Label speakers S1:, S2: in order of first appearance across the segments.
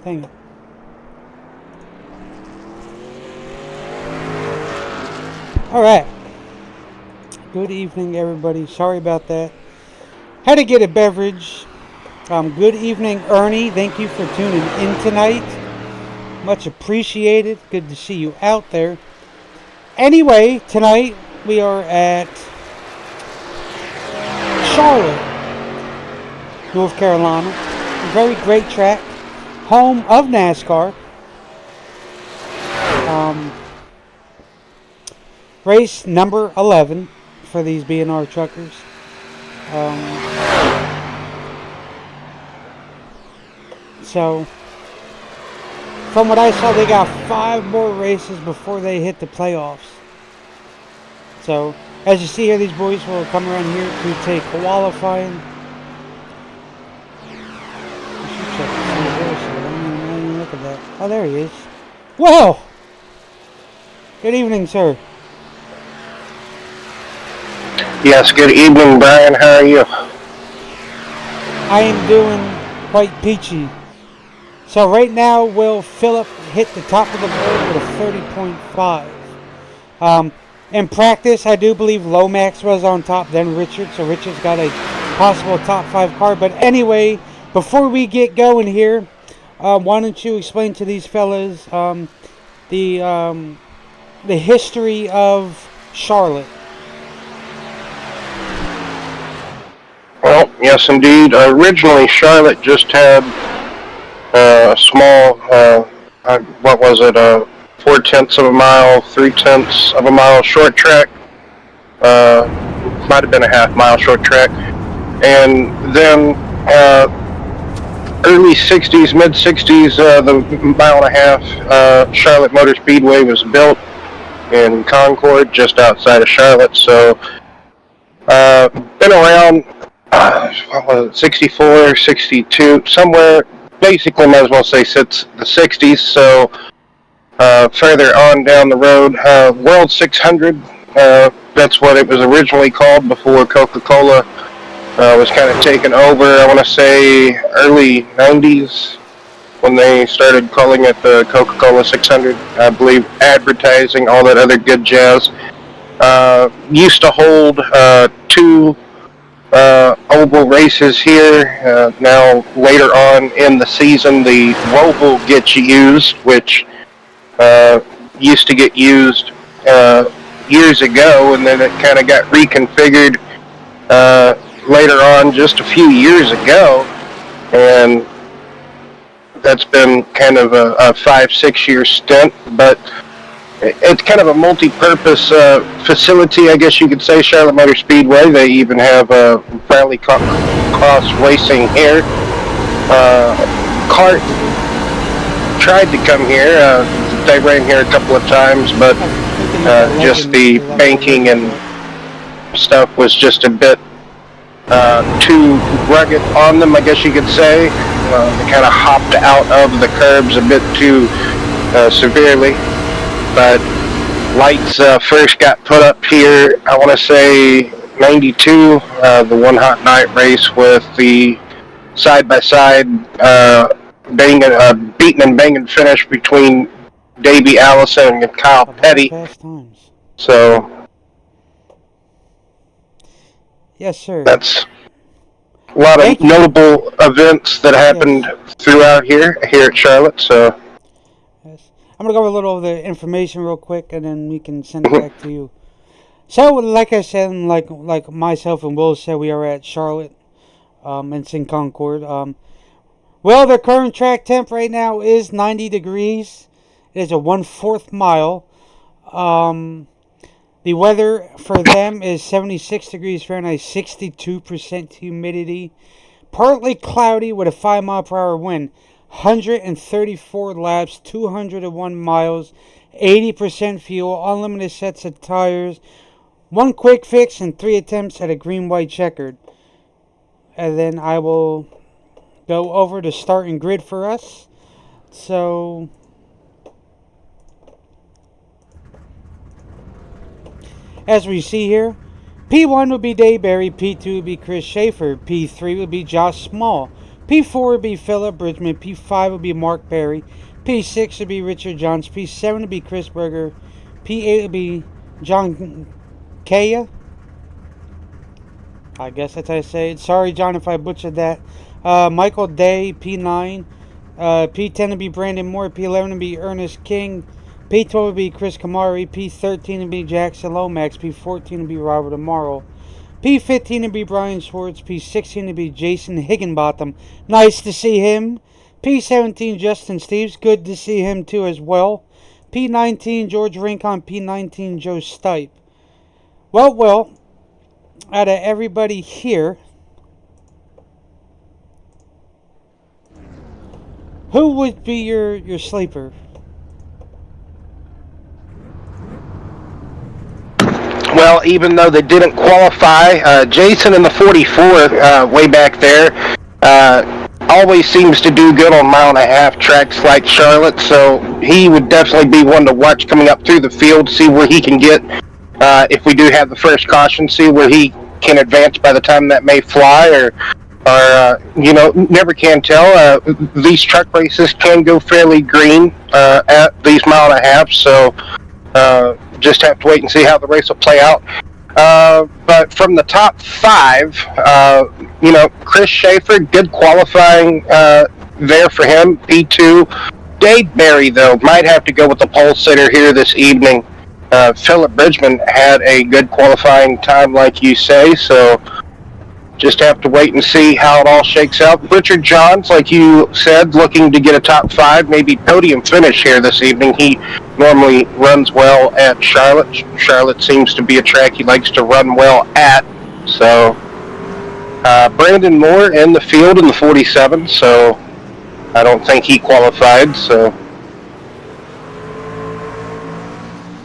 S1: Dang it. Alright. Good evening, everybody. Sorry about that. Had to get a beverage. Good evening, Ernie. Thank you for tuning in tonight. Much appreciated. Good to see you out there. Anyway, tonight we are at Charlotte, North Carolina. A very great track. Home of NASCAR. Race number 11 for these BNR truckers. So, from what I saw, they got 5 more races before they hit the playoffs. So, as you see here, these boys will come around here to take qualifying. Look at that. Oh, there he is. Whoa! Good evening, sir.
S2: Yes, good evening, Brian. How are you?
S1: I am doing quite peachy. So right now, Will Phillip hit the top of the board with a 30.5. In practice, I do believe Lomax was on top, then Richard. So Richard's got a possible top 5 car. But anyway, before we get going here, why don't you explain to these fellas the history of Charlotte?
S2: Well, yes, indeed. Originally, Charlotte just had a small, what was it, 4/10 of a mile, 3/10 of a mile short track. Might have been a half-mile short track. And then early 60s, mid-60s, the mile and a half Charlotte Motor Speedway was built in Concord, just outside of Charlotte. So, been around, what was it, 64, 62, somewhere, basically might as well say since the 60s. So, further on down the road, World 600, that's what it was originally called before Coca-Cola was kind of taken over. I want to say early 90s when they started calling it the Coca-Cola 600. I believe advertising, all that other good jazz. Used to hold 2 oval races here. Now, later on in the season, the Roval gets used, which used to get used years ago, and then it kind of got reconfigured later on just a few years ago, and that's been kind of a 5-6 year stint, but it's kind of a multi-purpose facility, I guess you could say, Charlotte Motor Speedway. They even have rallycross racing here. CART tried to come here. They ran here a couple of times, but just the banking and stuff was just a bit too rugged on them, I guess you could say. They kind of hopped out of the curbs a bit too severely. But lights first got put up here, I want to say 92, the one hot night race with the side-by-side beating and banging finish between Davey Allison and Kyle Petty. So,
S1: yes, sir.
S2: That's a lot of notable events that happened throughout here at Charlotte. So,
S1: yes. I'm going to go over a little of the information real quick, and then we can send it back to you. So, like I said, and like myself and Will said, we are at Charlotte. It's in Concord. Well, the current track temp right now is 90 degrees. It is a 1/4 mile. The weather for them is 76 degrees Fahrenheit, 62% humidity. Partly cloudy with a 5-mile-per-hour wind. 134 laps, 201 miles, 80% fuel, unlimited sets of tires, 1 quick fix, and 3 attempts at a green-white checkered. And then I will go over the starting grid for us. So, as we see here, P1 would be Dave Barry, P2 would be Chris Schaefer, P3 would be Josh Small, P4 would be Philip Bridgman. P5 would be Mark Berry. P6 would be Richard Johns. P7 would be Chris Berger. P8 would be John Kaya. I guess that's how I say it. Sorry, John, if I butchered that. Michael Day, P9. P10 would be Brandon Moore. P11 would be Ernest King. P12 would be Chris Kamari. P13 would be Jackson Lomax. P14 would be Robert Amaro. P15 would be Brian Schwartz. P16 would be Jason Higginbotham. Nice to see him. P17 Justin Steves. Good to see him too as well. P19 George Rincon. P19 Joe Stipe. Well, out of everybody here, who would be your sleeper?
S2: Well, even though they didn't qualify, Jason in the 44 way back there always seems to do good on mile-and-a-half tracks like Charlotte, so he would definitely be one to watch coming up through the field, see where he can get if we do have the first caution, see where he can advance by the time that may fly, or never can tell. These truck races can go fairly green at these mile-and-a-half, so just have to wait and see how the race will play out. But from the top five, Chris Schaefer, good qualifying there for him, P2. Dave Berry, though, might have to go with the pole sitter here this evening. Philip Bridgman had a good qualifying time, like you say, so just have to wait and see how it all shakes out. Richard Johns, like you said, looking to get a top five, maybe podium finish here this evening. He normally runs well at Charlotte. Charlotte seems to be a track he likes to run well at. So Brandon Moore in the field in the 47, so I don't think he qualified. So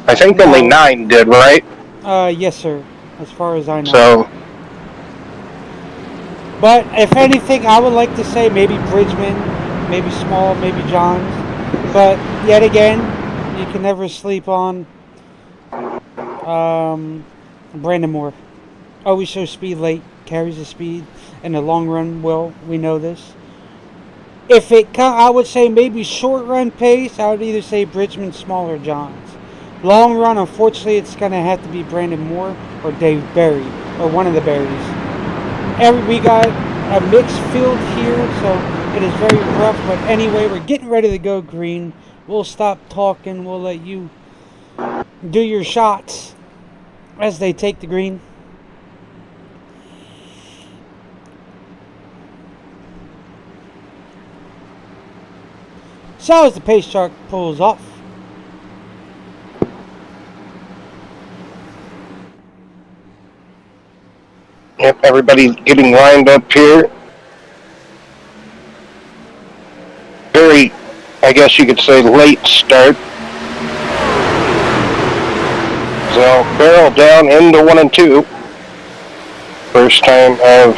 S2: I think only 9 did, right?
S1: Yes, sir, as far as I know.
S2: So,
S1: but if anything, I would like to say maybe Bridgman, maybe Small, maybe Johns. But yet again, you can never sleep on Brandon Moore. Always shows speed late, carries the speed in the long run. Well, we know this. If I would say maybe short run pace, I would either say Bridgman, Small, or Johns. Long run, unfortunately, it's going to have to be Brandon Moore or Dave Berry, or one of the Berries. We got a mixed field here, so it is very rough. But anyway, we're getting ready to go green. We'll stop talking. We'll let you do your shots as they take the green. So as the pace truck pulls off,
S2: yep, everybody's getting lined up here. Very, I guess you could say, late start. So barrel down into 1 and 2. First time of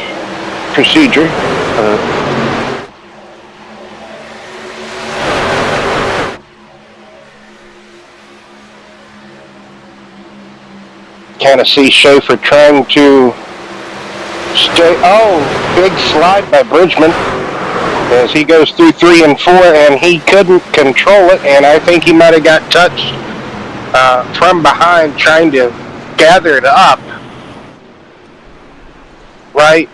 S2: procedure. Kind of see Schaefer trying to stay. Oh, big slide by Bridgman as he goes through 3 and 4, and he couldn't control it, and I think he might have got touched from behind trying to gather it up right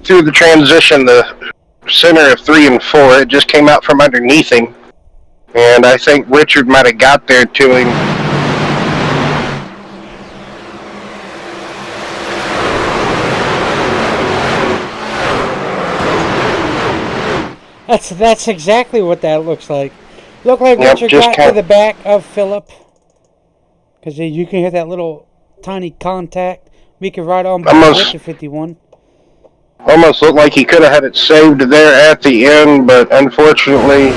S2: through the transition, the center of 3 and 4. It just came out from underneath him, and I think Richard might have got there to him.
S1: That's exactly what that looks like. Looked like
S2: Yep,
S1: Richard got to the back of Phillip, because you can hear that little tiny contact. We could ride on by with the 51.
S2: Almost looked like he could have had it saved there at the end, but unfortunately,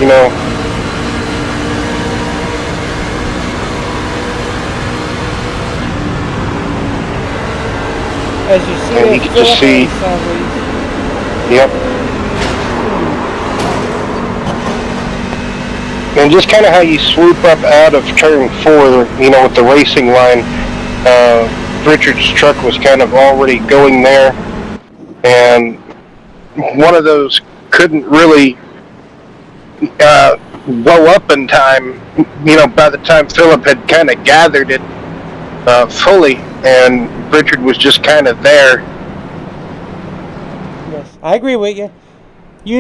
S1: as you see,
S2: and you can just see. Yep. And just kind of how you swoop up out of turn 4, with the racing line, Richard's truck was kind of already going there. And one of those couldn't really blow up in time. By the time Philip had kind of gathered it fully, and Richard was just kind of there.
S1: Yes, I agree with you.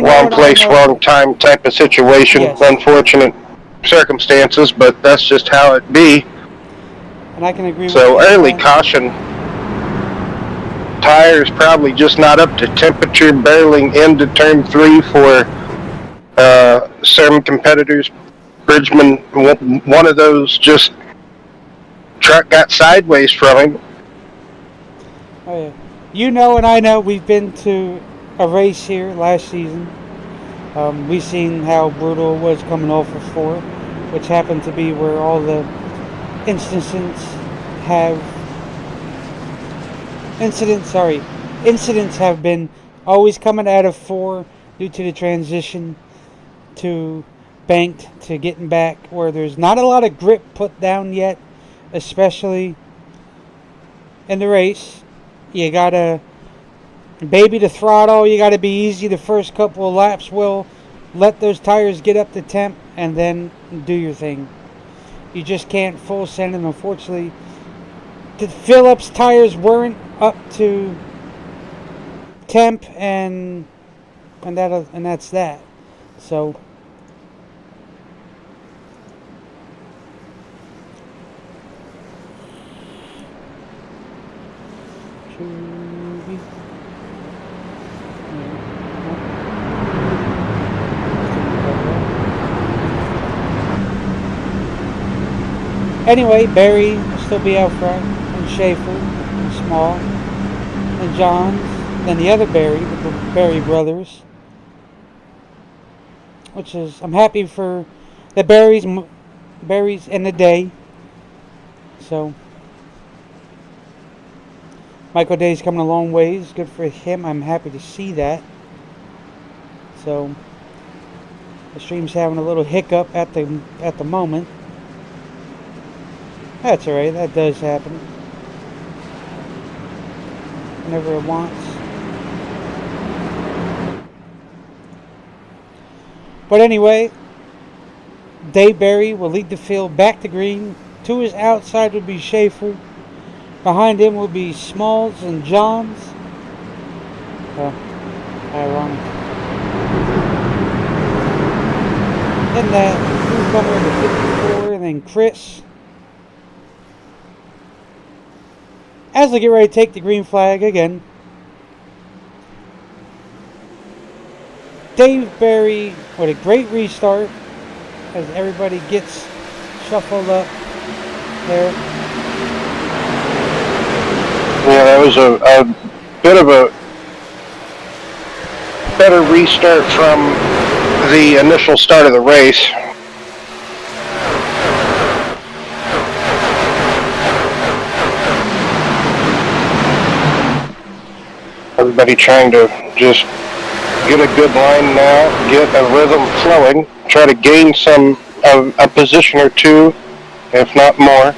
S2: Wrong place, wrong time type of situation.
S1: Yes.
S2: Unfortunate circumstances, but that's just how it be.
S1: And I can agree with you.
S2: So early caution. Tires probably just not up to temperature, barreling into turn 3 for some competitors. Bridgman, one of those, just truck got sideways from him.
S1: Oh yeah. And I know we've been to a race here last season. We've seen how brutal it was coming off of 4, which happened to be where all the incidents have been always coming out of 4 due to the transition to banked to getting back, where there's not a lot of grip put down yet, especially in the race. You gotta baby the throttle, you gotta be easy the first couple of laps. Will let those tires get up to temp and then do your thing. You just can't full send, and unfortunately the Phillips tires weren't up to temp, and that's that. So anyway, Barry will still be out front, and Schaefer, and Small, and Johns, then the other Barry, the Barry brothers. Which is, I'm happy for the Barrys in the day. So Michael Day's coming a long ways. Good for him. I'm happy to see that. So the stream's having a little hiccup at the moment. That's alright, that does happen. Whenever it wants. But anyway, Dave Barry will lead the field back to green. To his outside will be Schaefer. Behind him will be Smalls and Johns. Ironic. Then that newcomer in the 54, and then Chris. As they get ready to take the green flag again, Dave Barry with a great restart as everybody gets shuffled up there.
S2: Yeah, that was a bit of a better restart from the initial start of the race. Everybody trying to just get a good line now, get a rhythm flowing, try to gain a position or two, if not more,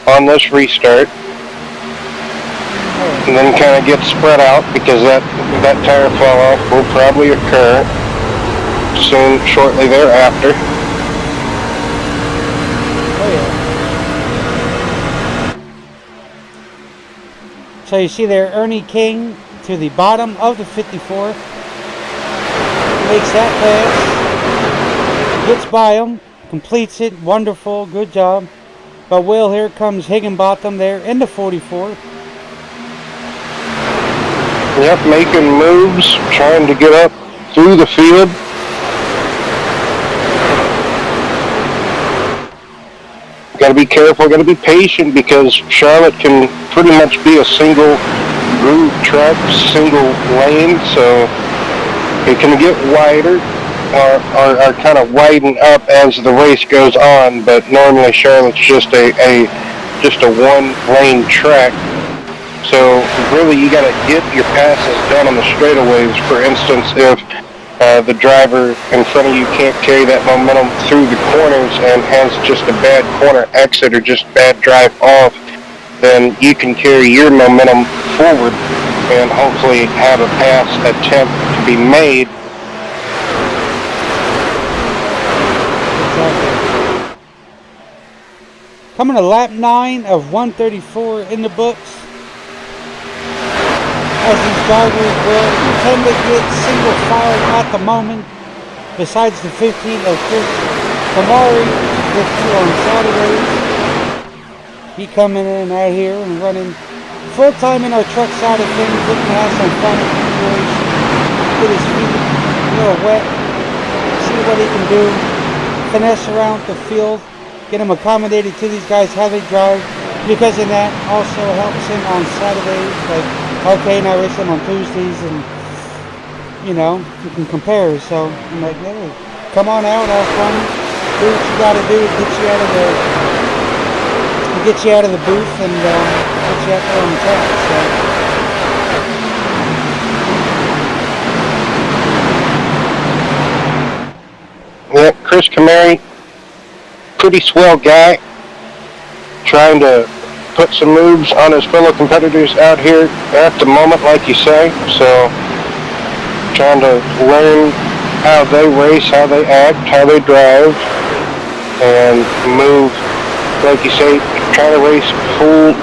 S2: on this restart. And then kind of get spread out, because that tire fall off will probably occur shortly thereafter.
S1: Oh yeah. So you see there, Ernie King to the bottom of the 54. Makes that pass. Gets by him. Completes it. Wonderful. Good job. But here comes Higginbottom there in the 44.
S2: Yep, making moves, trying to get up through the field. Got to be careful, got to be patient, because Charlotte can pretty much be a single groove track, single lane, so it can get wider or kind of widen up as the race goes on. But normally Charlotte's just a one lane track. So really you got to get your passes done on the straightaways. For instance, if the driver in front of you can't carry that momentum through the corners and has just a bad corner exit or just bad drive off, then you can carry your momentum forward and hopefully have a pass attempt to be made
S1: Coming to lap 9 of 134 in the books. As these drivers will tend to get single file at the moment. Besides the 15 of Chris Kamari with you on Saturdays. He coming in out here and running full time in our truck side of things, looking to have some fun with the situation. Get his feet a little wet, see what he can do, finesse around the field, get him accommodated to these guys, how they drive, because of that also helps him on Saturdays, like, okay, now race him on Tuesdays, and, you know, you can compare, so I'm like, hey, come on out, have fun, do what you gotta do to get you out of the booth, and get you out there on the track, so.
S2: Yeah, Chris Kamari, pretty swell guy, trying to put some moves on his fellow competitors out here at the moment, like you say. So, trying to learn how they race, how they act, how they drive, and move, like you say, trying to race full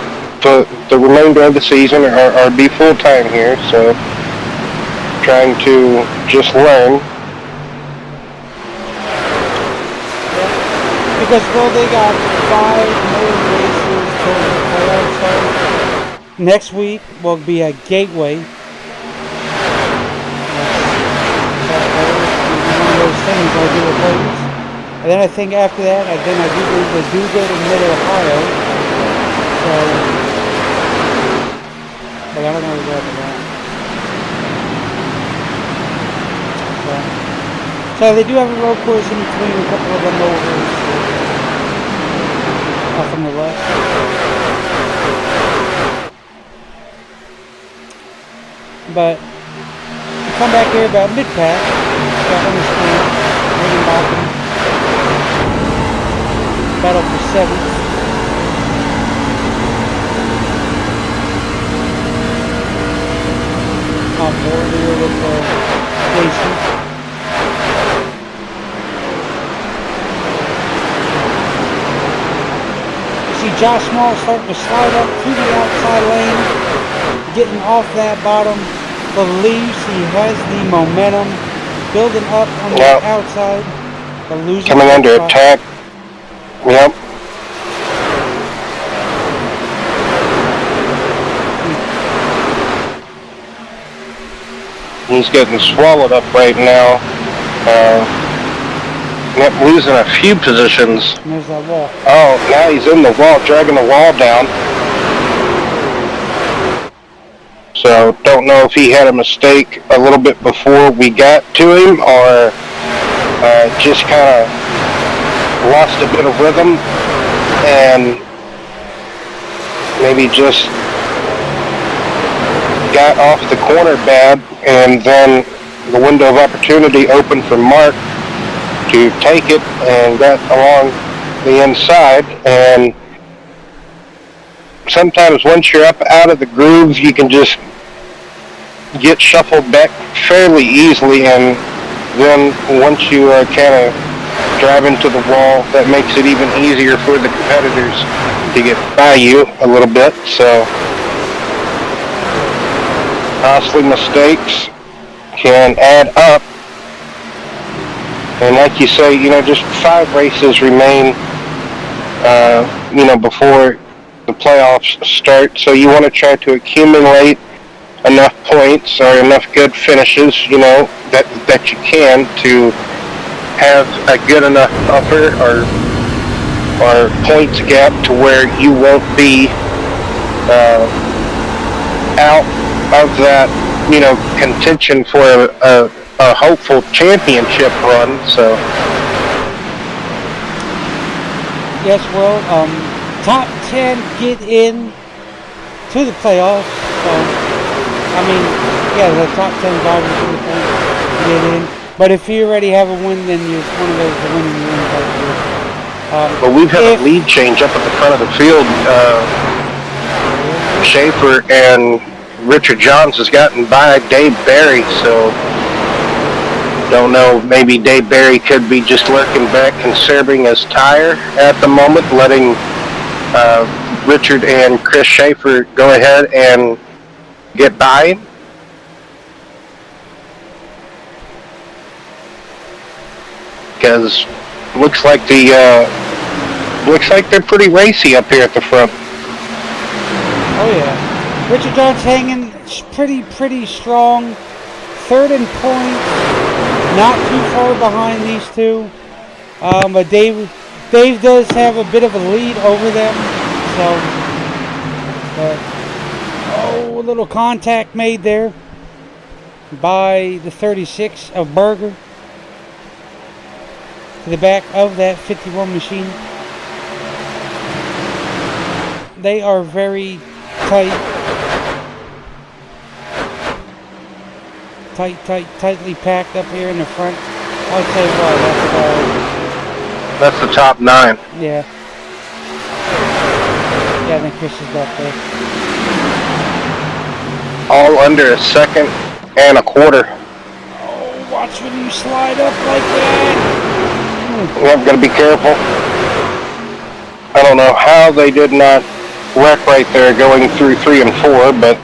S2: the remainder of the season or be full time here. So, trying to just learn.
S1: Because, well, they got 5 more races till the playoffs start. Next week will be a Gateway. That's one of those things I do with those. And then I think after that, I do believe they do go to Mid-Ohio. So, but I don't know exactly that. So they do have a road course in between a couple of them overs. Off on the left. But you come back here about mid-pack, got on the screen, waiting bottom. Battle for 7th. On board here with Jason. See Josh Small starting to slide up to the outside lane, getting off that bottom, believes he has the momentum, building up on the outside, but losing.
S2: Coming under attack. Yep. He's getting swallowed up right now. Yep, losing a few positions.
S1: There's that wall.
S2: Oh, now he's in the wall, dragging the wall down. So, don't know if he had a mistake a little bit before we got to him, or just kind of lost a bit of rhythm, and maybe just got off the corner bad, and then the window of opportunity opened for Mark to take it and got along the inside. And sometimes once you're up out of the groove, you can just get shuffled back fairly easily, and then once you kind of drive into the wall, that makes it even easier for the competitors to get by you a little bit. So costly mistakes can add up. And like you say, just 5 races remain, before the playoffs start. So you want to try to accumulate enough points or enough good finishes, that you can to have a good enough buffer or points gap to where you won't be out of that, contention for a hopeful championship run. So
S1: yes, well, top 10 get in to the playoffs. So I mean, yeah, the top 10 drivers in the point get in. But if you already have a win, then you're one of those winning wins right here.
S2: But we've had a lead change up at the front of the field. Schaefer and Richard Johns has gotten by Dave Barry, so don't know, maybe Dave Barry could be just lurking back, conserving his tire at the moment, letting Richard and Chris Schaefer go ahead and get by him. Because looks like they're pretty racy up here at the front.
S1: Oh yeah, Richard John's hanging pretty strong. Third in points, not too far behind these two. But Dave does have a bit of a lead over them. So, but a little contact made there by the 36 of Berger to the back of that 51 machine. They are very tightly packed up here in the front. I'll tell you what,
S2: that's the top 9.
S1: Yeah. Yeah, I think Chris is back there.
S2: All under a second and a quarter.
S1: Oh, watch when you slide up like that.
S2: I'm going to be careful. I don't know how they did not wreck right there going through 3 and 4, but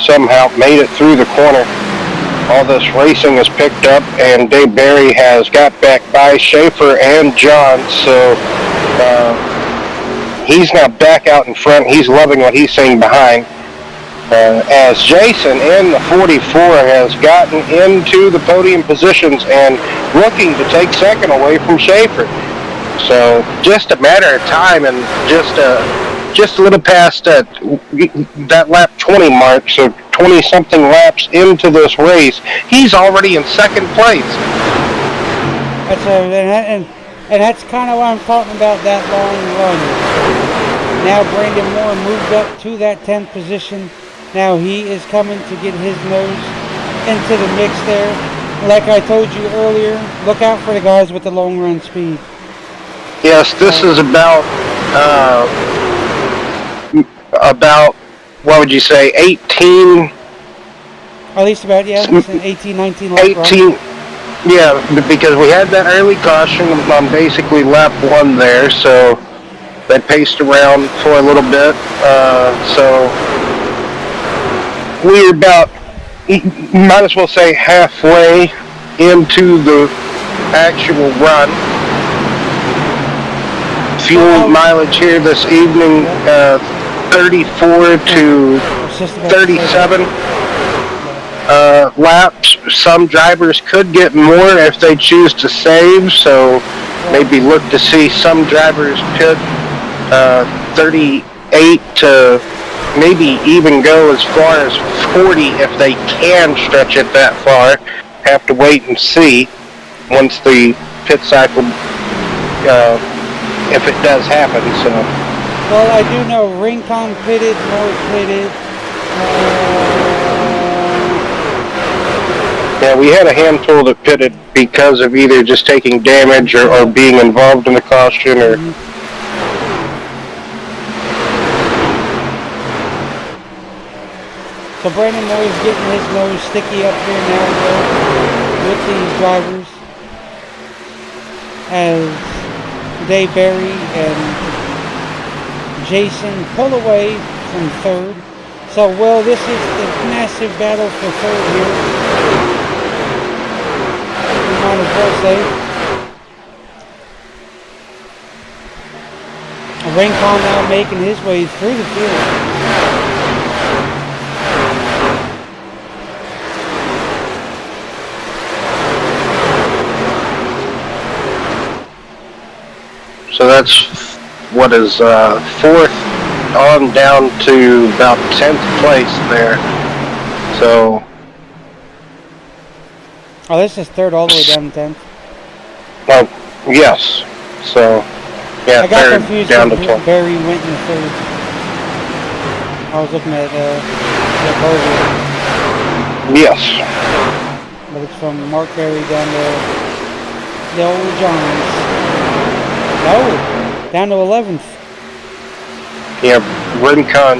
S2: somehow made it through the corner. All this racing is picked up, and Dave Barry has got back by Schaefer and John, so he's now back out in front. He's loving what he's seeing behind. As Jason in the 44 has gotten into the podium positions and looking to take second away from Schaefer. So just a matter of time, and just a little past that lap 20 mark, so 20-something laps into this race, he's already in second place.
S1: And that's kind of what I'm talking about, that long run. Now Brandon Moore moved up to that 10th position. Now he is coming to get his nose into the mix there. Like I told you earlier, look out for the guys with the long run speed.
S2: Yes, this is about what would you say, 18?
S1: At least about, yeah, 18, 19 lap
S2: 18, run. Yeah, because we had that early caution on basically lap 1 there, so they paced around for a little bit. So we're about, might as well say, halfway into the actual run. Fuel mileage here this evening, 34 to 37 laps. Some drivers could get more if they choose to save, so maybe look to see some drivers pit 38 to maybe even go as far as 40 if they can stretch it that far. Have to wait and see once the pit cycle, if it does happen. So.
S1: Well, I do know Rincon pitted, Moore pitted.
S2: Yeah, we had a handful that pitted because of either just taking damage or being involved in the caution or. Mm-hmm.
S1: So Brandon Moore is getting his nose sticky up here now with these drivers as Dave Barry and Jason pull away from third. So, well, this is the massive battle for third here. We might as well say. Rincon now making his way through the field.
S2: So that's what is fourth on down to about 10th place there. So.
S1: Oh, this is third all the way down to 10th.
S2: Oh, yes. So, yeah,
S1: I got
S2: third
S1: confused
S2: down to 10th.
S1: Barry went in third. I was looking at the Berger.
S2: Yes.
S1: But it's from Mark Barry down to the old Johns. No, down to 11th.
S2: Yeah, Rincon.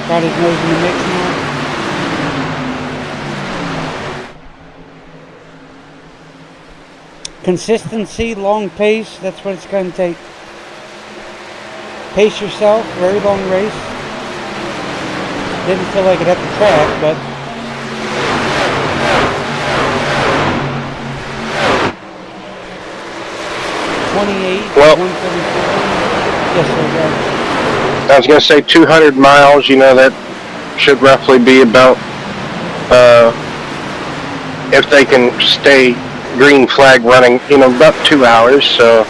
S1: Got his nose in the mix now. Consistency, long pace, that's what it's going to take. Pace yourself. Very long race. Didn't feel like it at the track, but
S2: Well,
S1: 134. Yes, sir.
S2: I was going to say 200 miles, that should roughly be about, if they can stay green flag running, about 2 hours, so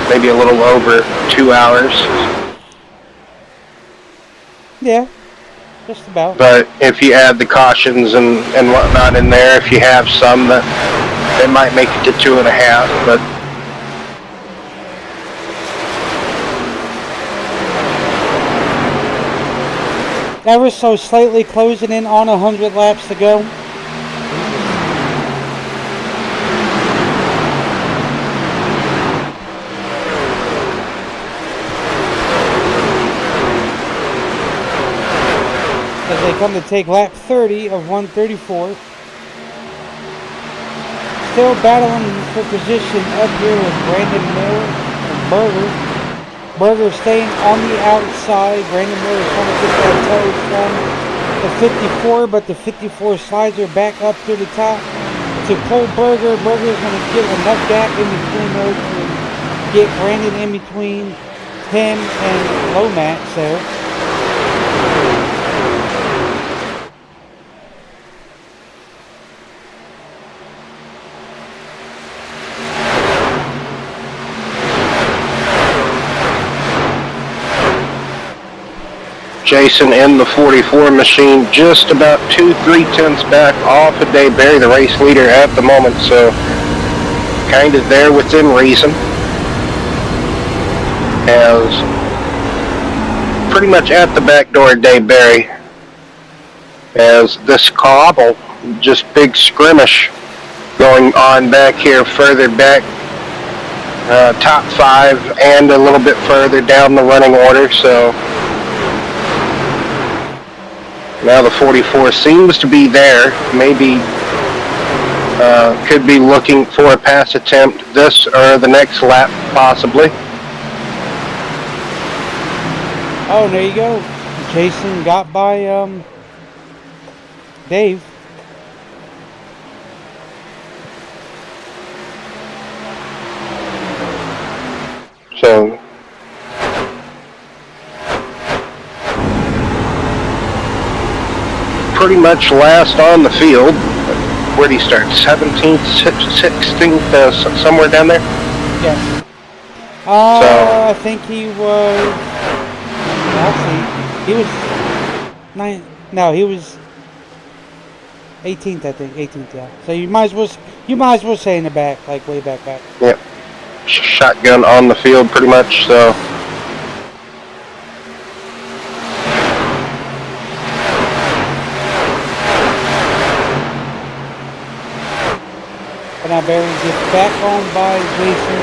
S2: maybe a little over 2 hours.
S1: Yeah, just about.
S2: But if you add the cautions and whatnot in there, if you have some, that it might make it to 2.5, but
S1: Ever so slightly closing in on 100 laps to go. As they come to take lap 30 of 134. Still battling for position up here with Brandon Miller and Berger. Berger staying on the outside. Brandon Miller is trying to get that toe from the 54, but the 54 slides her back up to the top to Cole Berger. Berger is going to give enough gap in between those to get Brandon in between him and Lomax there.
S2: Jason in the 44 machine just about 2-3 tenths back off of Dayberry, the race leader at the moment, so kind of there within reason. As pretty much at the back door of Dayberry, as this cobble, just big skirmish going on back here, further back, top 5 and a little bit further down the running order, so now the 44 seems to be there. Maybe could be looking for a pass attempt this or the next lap, possibly.
S1: Oh, there you go. Jason got by Dave.
S2: So pretty much last on the field. Where'd he start? 17th, 16th, somewhere down there?
S1: Yes. I think he was. Actually, he was 9. No, he was 18th. I think 18th. Yeah. So you might as well say in the back, like way back.
S2: Yep. Shotgun on the field, pretty much. So.
S1: But now Barry gets back on by Jason.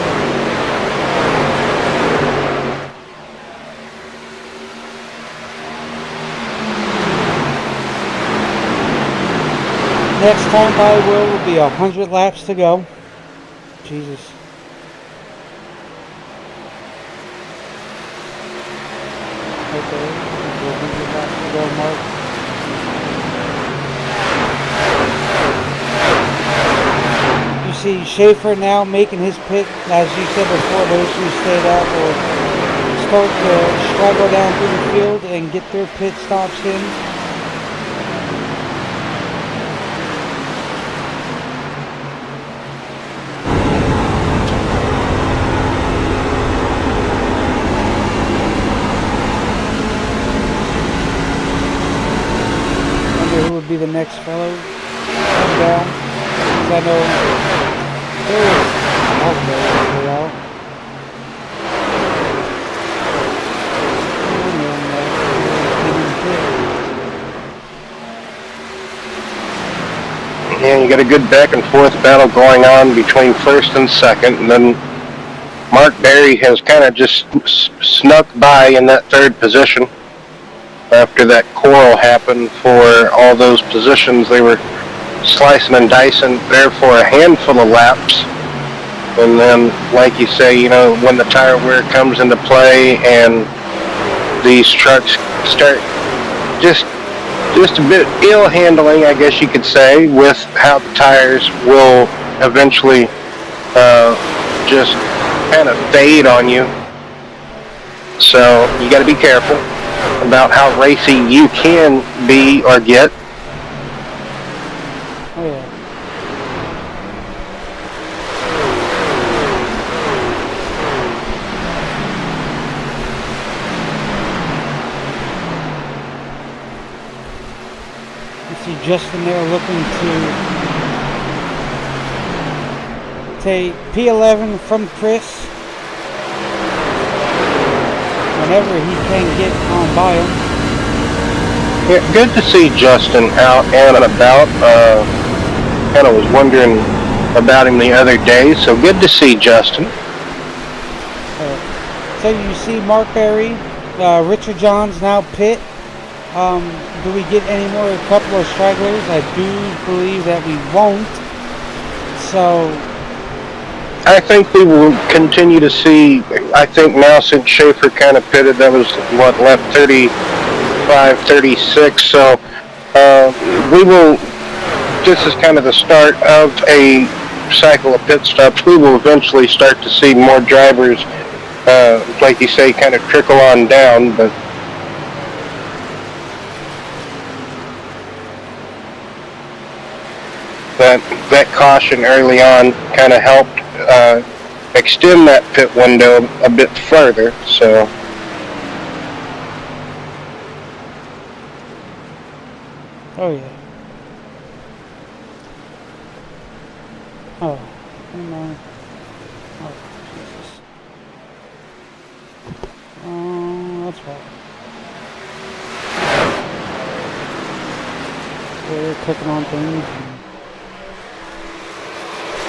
S1: Next time by will be 100 laps to go. Jesus. Okay, 100 laps to go, Mark. You see Schaefer now making his pit, as you said before, those who stayed out will start to struggle down through the field and get their pit stops in. Be the next fellow down. I know there was out.
S2: Yeah, you got a good back and forth battle going on between first and second, and then Mark Berry has kind of just snuck by in that third position. After that quarrel happened for all those positions, they were slicing and dicing there for a handful of laps. And then, like you say, when the tire wear comes into play and these trucks start just a bit ill handling, I guess you could say, with how the tires will eventually just kind of fade on you. So you got to be careful about how racy you can be or get.
S1: Oh yeah. You see Justin there looking to take P11 from Chris whenever he can get on by him.
S2: Yeah, good to see Justin out and about. Kind of was wondering about him the other day, so good to see Justin.
S1: So you see Mark Berry, Richard Johns now pit. Do we get any more, a couple of stragglers? I do believe that we won't. So
S2: I think we will continue to see, I think now since Schaefer kind of pitted, that was left 35, 36. So we will, this is kind of the start of a cycle of pit stops. We will eventually start to see more drivers, like you say, kind of trickle on down. But that caution early on kind of helped extend that pit window a bit further. So
S1: oh yeah. Oh, come on. Oh, Jesus. Oh, that's right. They're clicking on things.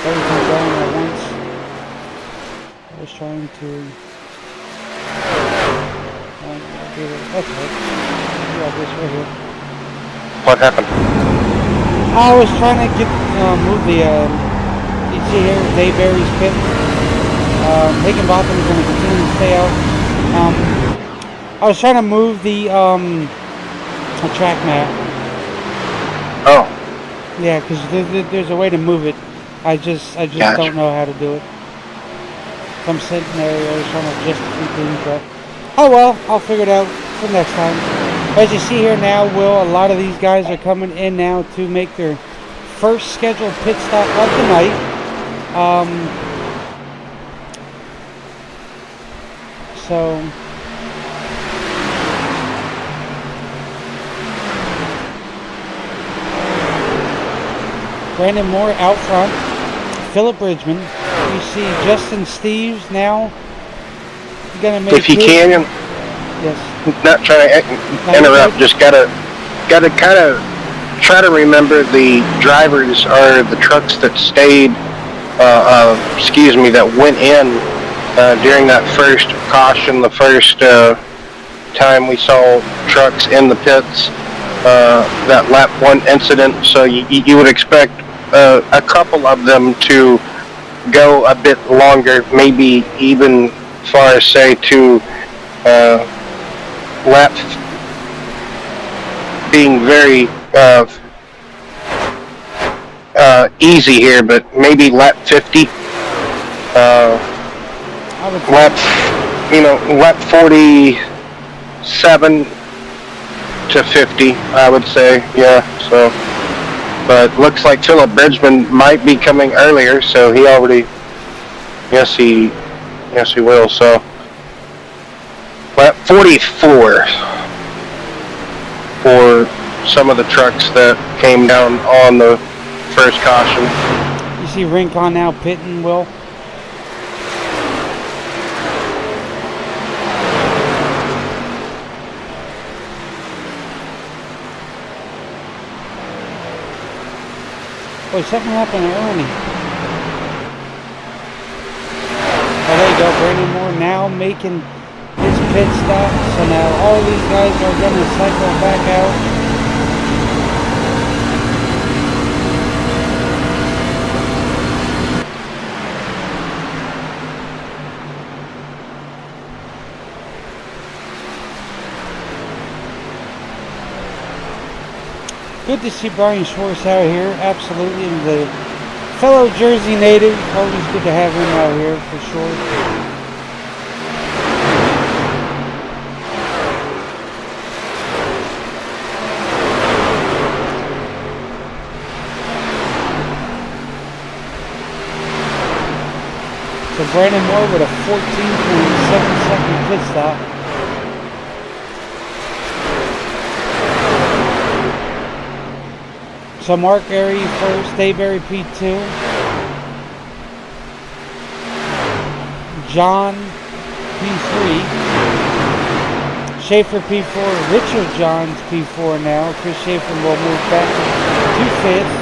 S1: Everything going at once. I was trying to do it. That's right. Yeah, this right here.
S2: what happened?
S1: I was trying to move the you see here Dave Barry's pit. Higginbotham's going to continue to stay out. I was trying to move the track map.
S2: Oh.
S1: Yeah, because there's a way to move it. I just
S2: Gotcha.
S1: don't know how to do it. So I'm sitting there trying to adjust a few things, but oh well, I'll figure it out for next time. As you see here now, Will, a lot of these guys are coming in now to make their first scheduled pit stop of the night. So Brandon Moore out front. Philip Bridgman. You see Justin Steves now gonna make
S2: If you can,
S1: yes.
S2: not trying to interrupt, just gotta kind of try to remember the drivers or the trucks that stayed, that went in during that first caution, the first time we saw trucks in the pits, that lap 1 incident. So you would expect a couple of them to go a bit longer, maybe even far as say to lap, being very easy here, but maybe lap 50, lap 47 to 50, I would say. Yeah. So, but looks like Philip Bridgman might be coming earlier, so he already, yes he will. So lap 44 for some of the trucks that came down on the first caution.
S1: You see Rincon now pitting, Will. Oh, something happened to Ernie. Oh, there you go. Brandon Moore now making his pit stop. So now all these guys are going to cycle back out. Good to see Brian Schwartz out here, absolutely. And the fellow Jersey native, always good to have him out here for sure. So Brandon Moore with a 14.7-second pit stop. So Mark Airy first, Dave Airy P2, John P3, Schaefer P4, Richard Johns P4 now. Chris Schaefer will move back to 5th,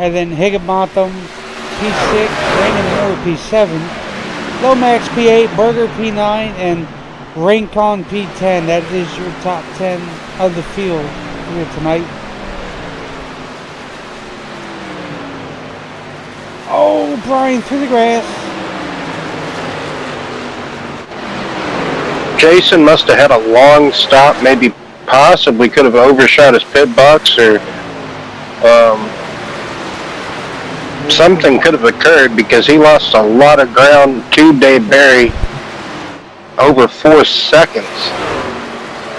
S1: and then Higginbotham P6, Brandon Moore P7, Lomax P8, Berger P9, and Rincon P10. That is your top 10 of the field here tonight. Oh, Brian through the grass.
S2: Jason must have had a long stop, maybe possibly could have overshot his pit box, or something could have occurred, because he lost a lot of ground to Dave Barry, over 4 seconds.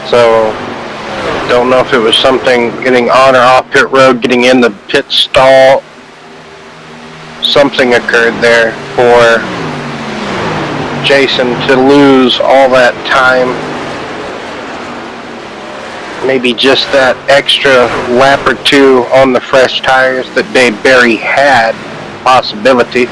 S2: So don't know if it was something getting on or off pit road, getting in the pit stall. Something occurred there for Jason to lose all that time. Maybe just that extra lap or two on the fresh tires that Dave Barry had, possibility.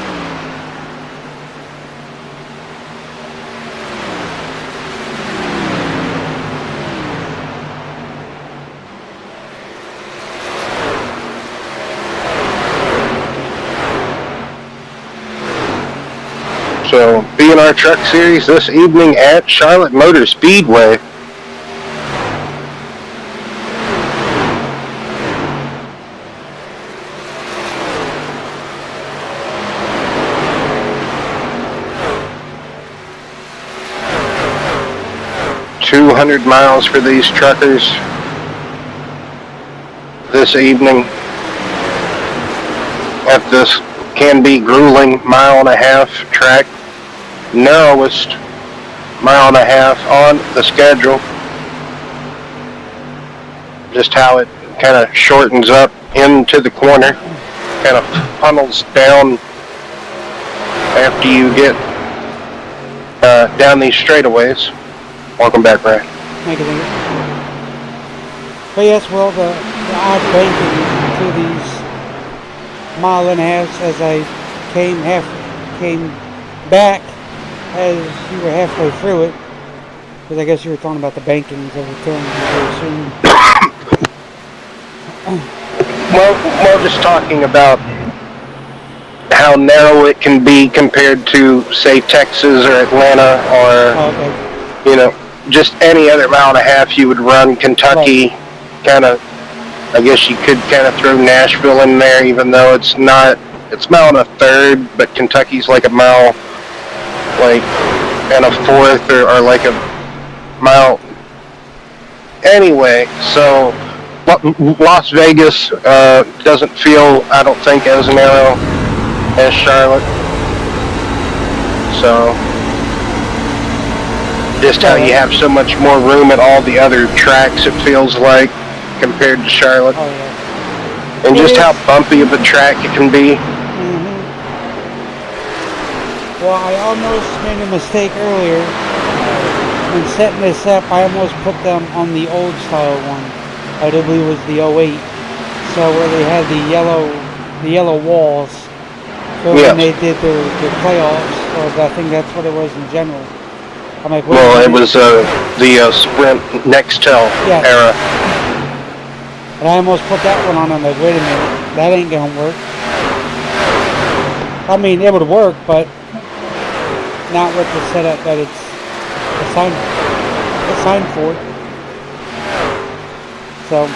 S2: So, BNR Truck Series this evening at Charlotte Motor Speedway. $200 miles for these truckers this evening at this can be grueling 1.5 mile track. Narrowest 1.5 miles on the schedule. Just how it kind of shortens up into the corner, kind of funnels down after you get down these straightaways. Welcome back, Brian.
S1: Thank you. But yes, well, the odd banking to these 1.5 miles as I came back as you were halfway through it, because I guess you were talking about the bankings of the turn very soon.
S2: Well, just talking about how narrow it can be compared to, say, Texas or Atlanta, or you know, just any other 1.5 miles you would run. Kentucky, kind of, I guess you could kind of throw Nashville in there, even though it's not. It's 1 1/3, but Kentucky's like 1 mile, like, and 1/4, or like 1 mile. Anyway, so Las Vegas doesn't feel, I don't think, as narrow as Charlotte. So just how you have so much more room at all the other tracks, it feels like, compared to Charlotte.
S1: Oh, yeah.
S2: And just how bumpy of a track it can be.
S1: Well, I almost made a mistake earlier. When setting this up, I almost put them on the old style one. I believe it was the 08. So where they had the yellow walls. So when they did their playoffs, or I think that's what it was in general. I'm like,
S2: well, it was the Sprint Nextel era.
S1: And I almost put that one on. I'm like, wait a minute, that ain't gonna work. I mean, it would work, but not with the setup that it's assigned for. So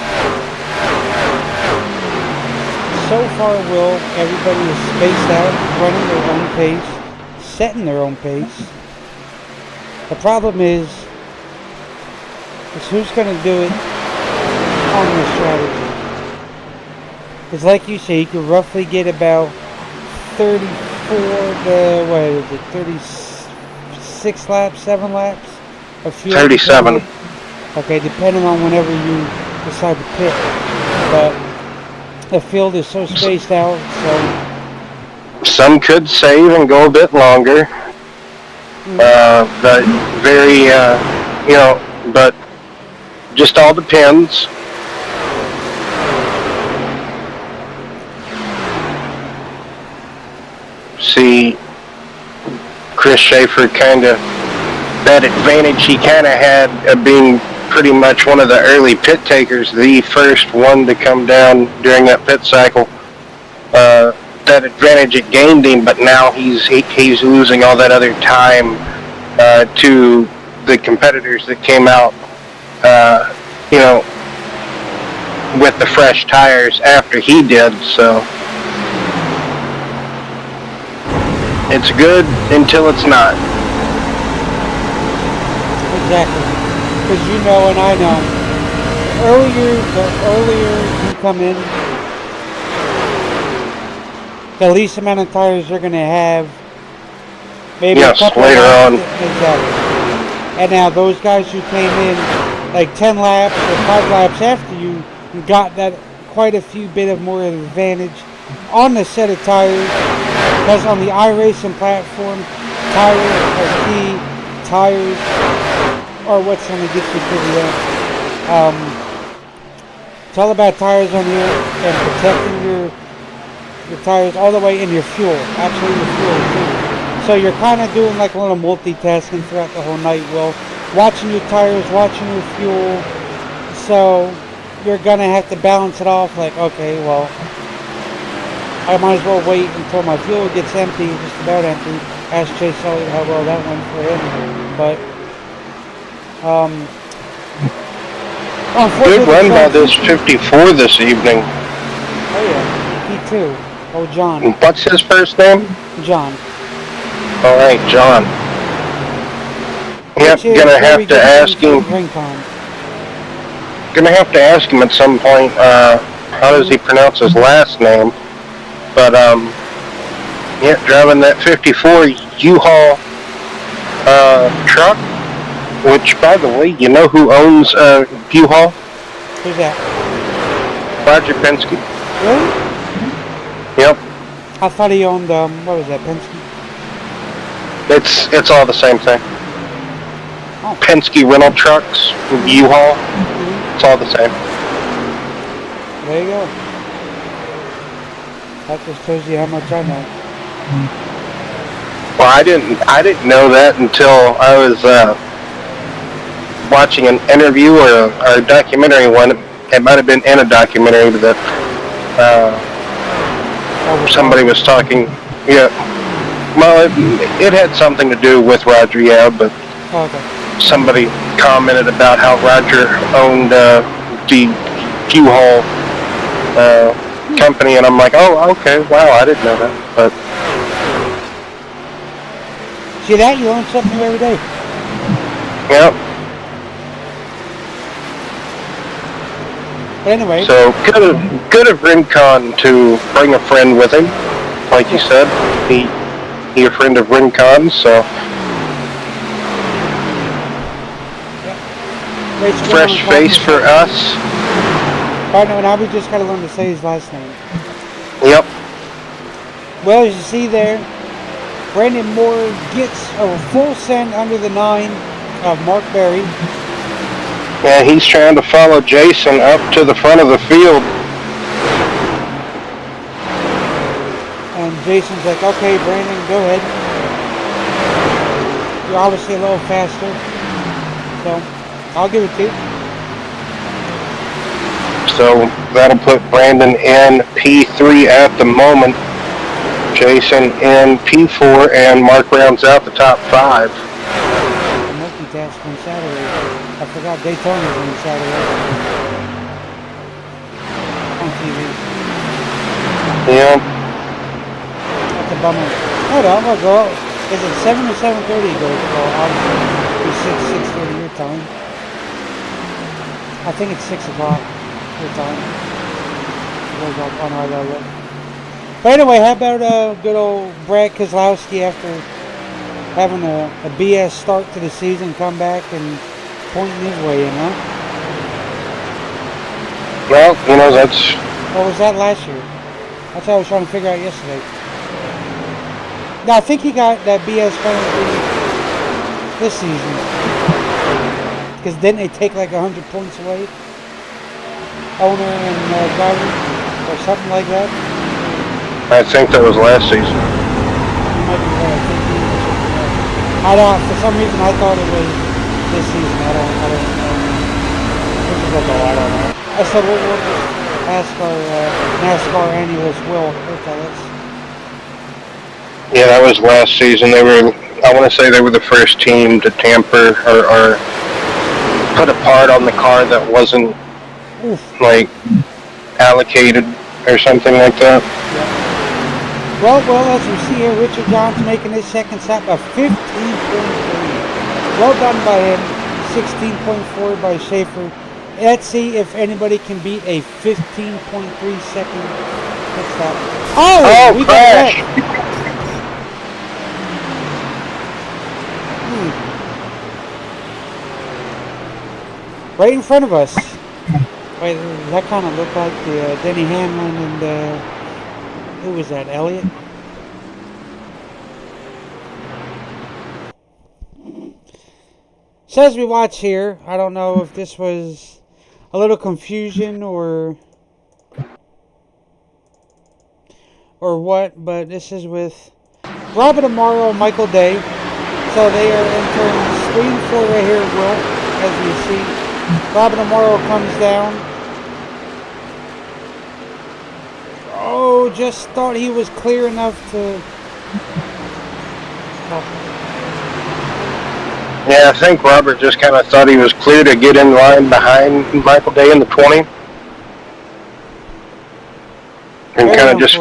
S1: far, Will, everybody is spaced out, running their own pace, setting their own pace. The problem is who's going to do it on this strategy. Because like you say, you could roughly get about 34 to, what is it, 36 laps, 7 laps of fuel?
S2: 37.
S1: Okay, depending on whenever you decide to pit. But the field is so spaced out, so...
S2: Some could save and go a bit longer. But very, but just all depends. See, Chris Schaefer kind of, that advantage he kind of had of being pretty much one of the early pit takers, the first one to come down during that pit cycle. That advantage it gained him, but now he's losing all that other time to the competitors that came out, with the fresh tires after he did. So it's good until it's not.
S1: Exactly. Because you know and I know, the earlier you come in, the least amount of tires they're going to have. Maybe
S2: yes,
S1: a couple
S2: later on.
S1: Exactly. And now those guys who came in like 10 laps or 5 laps after you got that quite a few bit of more advantage on the set of tires. Because on the iRacing platform, tires are key. Tires are what's going to get you to the end. It's all about tires on here and protecting your tires all the way in your fuel. Absolutely your fuel too. So you're kind of doing like a little multitasking throughout the whole night. Well, watching your tires, watching your fuel. So you're going to have to balance it off like, okay, well, I might as well wait until my fuel gets empty, just about empty. Ask Chase Elliott how well that went for him. But,
S2: good run by this 54 this evening.
S1: Oh yeah, he too. Oh, John.
S2: What's his first name?
S1: John.
S2: All right, John. Yep, gonna have to ask him. Gonna have to ask him at some point. How does he pronounce his last name? But yeah, driving that 54 U-Haul truck. Which, by the way, you know who owns U-Haul?
S1: Who's that?
S2: Roger Penske.
S1: Really?
S2: Yep.
S1: I thought he owned, what was that, Penske?
S2: It's all the same thing.
S1: Oh.
S2: Penske rental trucks, U-Haul, it's all the same.
S1: There you go. That just tells you how much I know.
S2: Well, I didn't know that until I was watching an interview or a documentary one. It might have been in a documentary that somebody was talking. Yeah. Well, it had something to do with Roger, yeah, but somebody commented about how Roger owned the U-Haul company, and I'm like, oh, okay, wow, I didn't know that. But
S1: see that? You learn something new every day.
S2: Yep.
S1: But anyway.
S2: So good of Rincon to bring a friend with him, like you said. He a friend of Rincon, so.
S1: Yep.
S2: Fresh face for us.
S1: Oh no, now we just gotta learn to say his last name.
S2: Yep.
S1: Well, as you see there, Brandon Moore gets a full send under the 9 of Mark Berry.
S2: Yeah, he's trying to follow Jason up to the front of the field.
S1: And Jason's like, okay, Brandon, go ahead. You're obviously a little faster. So, I'll give it to you.
S2: So, that'll put Brandon in P3 at the moment. Jason in P4, and Mark rounds out the top 5.
S1: Multitask on Saturday. I forgot Daytona's on Saturday. On TV.
S2: Yeah.
S1: That's a bummer. Hold on, we'll go. Is it 7 or 7:30? Go. Well, obviously, it's 6:30 your time. I think it's 6 o'clock your time. goes up on our level. But anyway, how about good old Brad Keselowski after having a BS start to the season, come back and pointing his way in, huh?
S2: Well, that's...
S1: Or was that last year? That's what I was trying to figure out yesterday. No, I think he got that BS penalty this season. Because didn't they take like 100 points away? Owner and driver? Or something like that?
S2: I think that was last season.
S1: It might be I don't, for some reason I thought it was this season. I don't know. I don't know. I said we'll just ask our NASCAR analyst Will. He'll tell us.
S2: Yeah, that was last season. I want to say they were the first team to tamper or put a part on the car that wasn't like allocated or something like that.
S1: Yeah. Well, as we see here, Richard John's making his second stop of 15.3. Well done by him. 16.4 by Schaefer. Let's see if anybody can beat a 15.3 second pit stop. Oh, we
S2: crash!
S1: got that. Right in front of us. Wait, that kind of looked like the Denny Hamlin and who was that, Elliott? So as we watch here, I don't know if this was a little confusion or what, but this is with Robert Amaro and Michael Day. So they are entering screen 4 right here, Will, as we see. Robert Amaro comes down. Oh, just thought he was clear enough to... Oh.
S2: Yeah, I think Robert just kind of thought he was clear to get in line behind Michael Day in the 20. And kind of just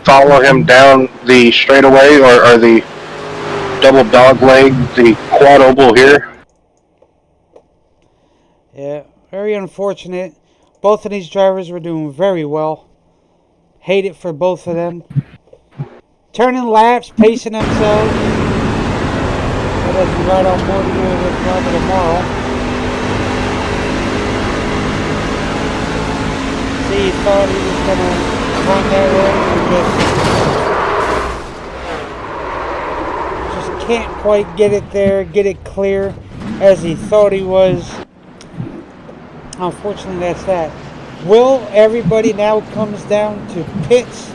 S2: follow him down the straightaway or the double dog leg, the quad oval here.
S1: Yeah, very unfortunate. Both of these drivers were doing very well. Hate it for both of them. Turning laps, pacing themselves. But as we ride on board here with Robert tomorrow. See, he thought he was going to run that way. Just can't quite get it there, get it clear as he thought he was. Unfortunately, that's that. Will, everybody now comes down to pits.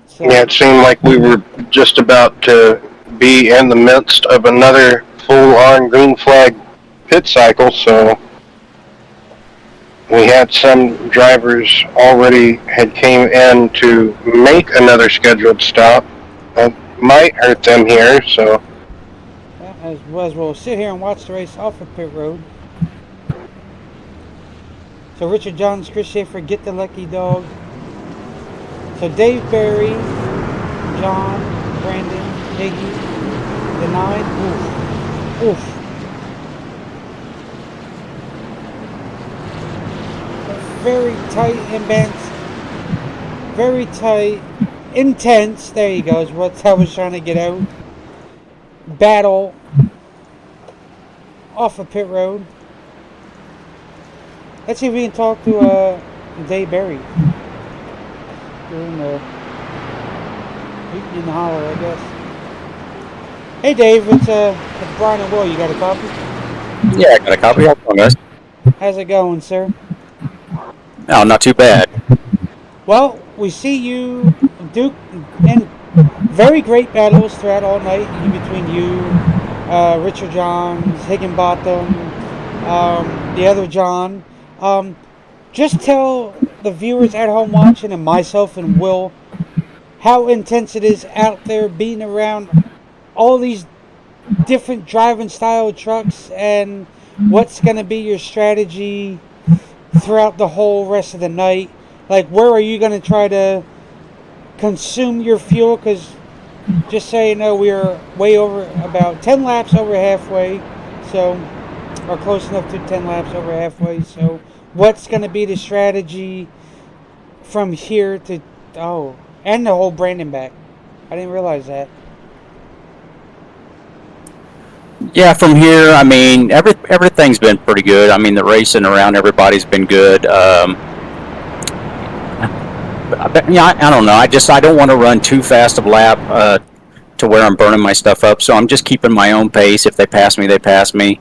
S1: So,
S2: yeah, it seemed like we were just about to be in the midst of another full-on green flag pit cycle, so we had some drivers already had came in to make another scheduled stop. That might hurt them here, so...
S1: as we'll sit here and watch the race off of pit road. So Richard Johns, Chris Schaefer get the lucky dog. So Dave Barry, John, Brandon, Iggy, the 9. Oof. Very tight imbalance. Very tight. Intense. There you go. Is what I was trying to get out. Battle off of pit road. Let's see if we can talk to Dave Barry. You're in the holler, I guess. Hey Dave, it's Brian and Will. You got a copy?
S3: Yeah, I got a copy. How's it going, guys?
S1: How's it going, sir?
S3: No, not too bad.
S1: Well, we see you, Duke, in very great battles throughout all night in between you, Richard Johns, Higginbotham, the other John. Just tell the viewers at home watching and myself and Will how intense it is out there being around all these different driving style trucks and what's going to be your strategy throughout the whole rest of the night. Like, where are you going to try to consume your fuel? Because just so you know, we are way over, about 10 laps over halfway. So or close enough to 10 laps over halfway. So, what's going to be the strategy from here to and the whole Brandon back? I didn't realize that.
S3: Yeah, from here, I mean, everything's been pretty good. I mean, the racing around everybody's been good. I don't know. I don't want to run too fast of lap to where I'm burning my stuff up. So I'm just keeping my own pace. If they pass me, they pass me.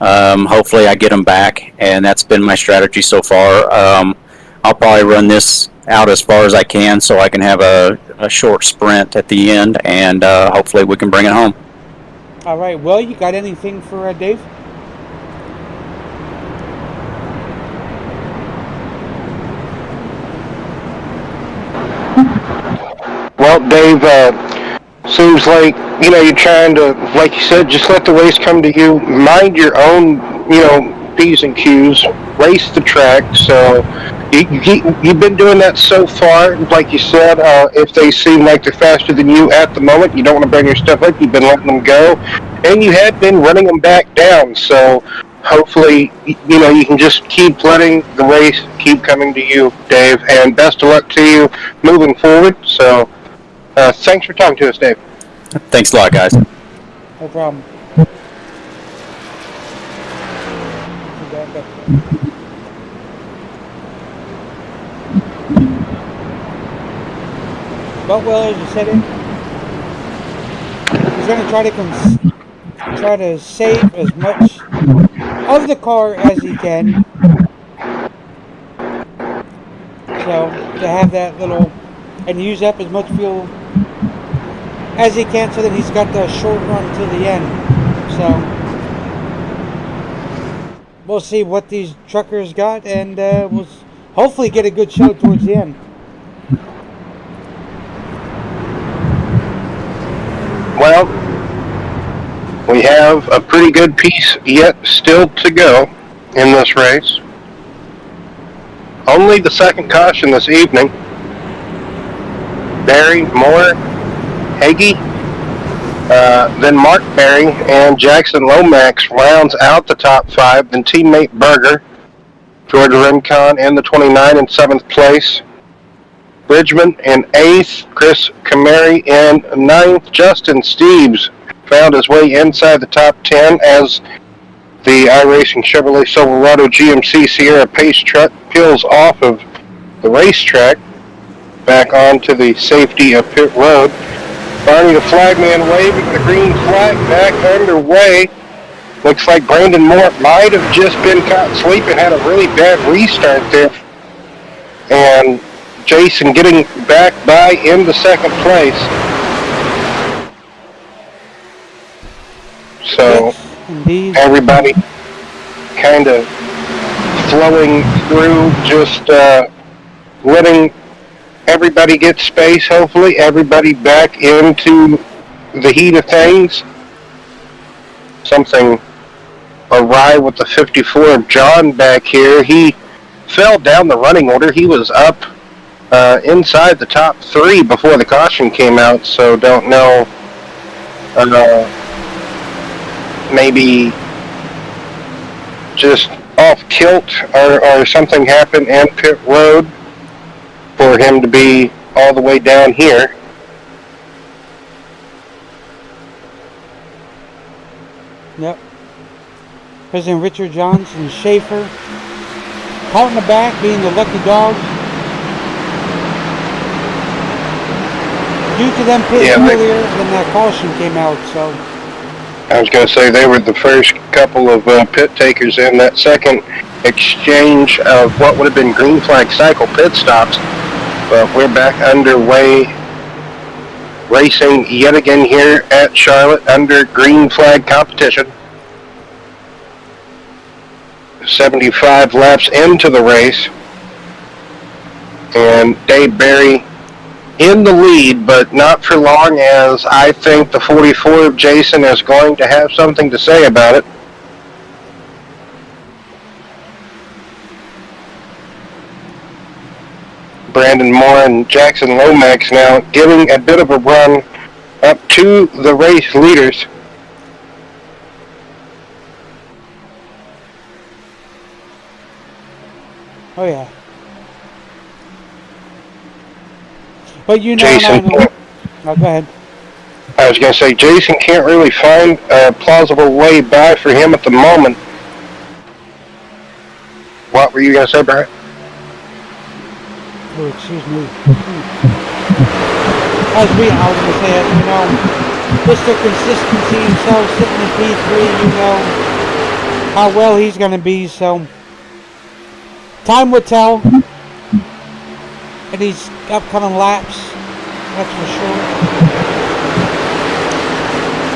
S3: Hopefully, I get them back, and that's been my strategy so far. I'll probably run this out as far as I can, so I can have a short sprint at the end, and hopefully we can bring it home.
S1: All right. Well, you got anything for Dave?
S2: Well, Dave, seems like, you're trying to, like you said, just let the race come to you. Mind your own, P's and Q's. Race the track. So you've been doing that so far. Like you said, if they seem like they're faster than you at the moment, you don't want to bring your stuff up. You've been letting them go. And you had been running them back down. So hopefully, you can just keep letting the race keep coming to you, Dave. And best of luck to you moving forward. So thanks for talking to us, Dave.
S3: Thanks a lot, guys.
S1: No problem. Well, as you said it, he's going to try to save as much of the car as he can. So to have that little and use up as much fuel as he can, so that he's got the short run to the end. So we'll see what these truckers got, and we'll hopefully get a good show towards the end.
S2: Well, we have a pretty good piece yet still to go in this race. Only the second caution this evening. Barry, Moore, Hagee, then Mark Barry and Jackson Lomax rounds out the top five. Then teammate Berger, George Rincon in the 29 and 7th place. Bridgman in 8th, Chris Camary in 9th. Justin Steeves found his way inside the top 10 as the iRacing Chevrolet Silverado GMC Sierra Pace truck peels off of the racetrack back onto the safety of pit road. Barney the flagman waving the green flag back underway. Looks like Brandon Moore might have just been caught sleeping, had a really bad restart there. And Jason getting back by into second place. So
S1: Indeed.
S2: everybody kind of flowing through, just letting everybody get space, hopefully. Everybody back into the heat of things. Something awry with the 54 of John back here. He fell down the running order. He was up inside the top 3 before the caution came out, so don't know. Maybe just off kilt or something happened in pit road for him to be all the way down here.
S1: Yep. President Richard Johnson Schaefer caught in the back, being the lucky dog. Due to them pitting earlier than that caution came out, so.
S2: I was going to say they were the first couple of pit takers in that second exchange of what would have been green flag cycle pit stops. But we're back underway, racing yet again here at Charlotte under green flag competition. 75 laps into the race. And Dave Barry in the lead, but not for long, as I think the 44 of Jason is going to have something to say about it. Brandon Moore and Jackson Lomax now giving a bit of a run up to the race leaders.
S1: Oh yeah. But you know, and I
S2: Jason,
S1: know. Oh, go ahead.
S2: I was going to say, Jason can't really find a plausible way by for him at the moment. What were you going to say, Brett?
S1: Oh, excuse me. I was going to say, you know, just the consistency himself sitting in P3, you know, how well he's going to be, so time will tell in these upcoming laps, that's for sure.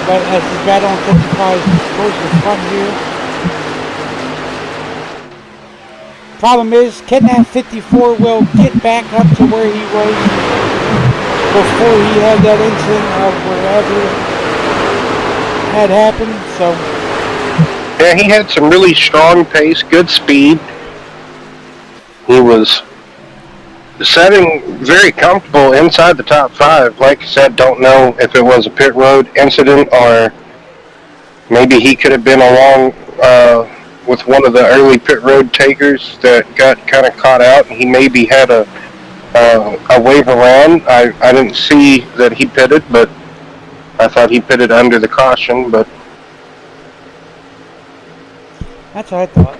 S1: But as he's battling 55 towards the front here, problem is, can that 54 will get back up to where he was before he had that incident of wherever had happened, so.
S2: Yeah, he had some really strong pace, good speed. He was setting very comfortable inside the top 5. Like I said, don't know if it was a pit road incident or maybe he could have been along with one of the early pit road takers that got kind of caught out, and he maybe had a wave around. I didn't see that he pitted, but I thought he pitted under the caution, but
S1: That's what I thought.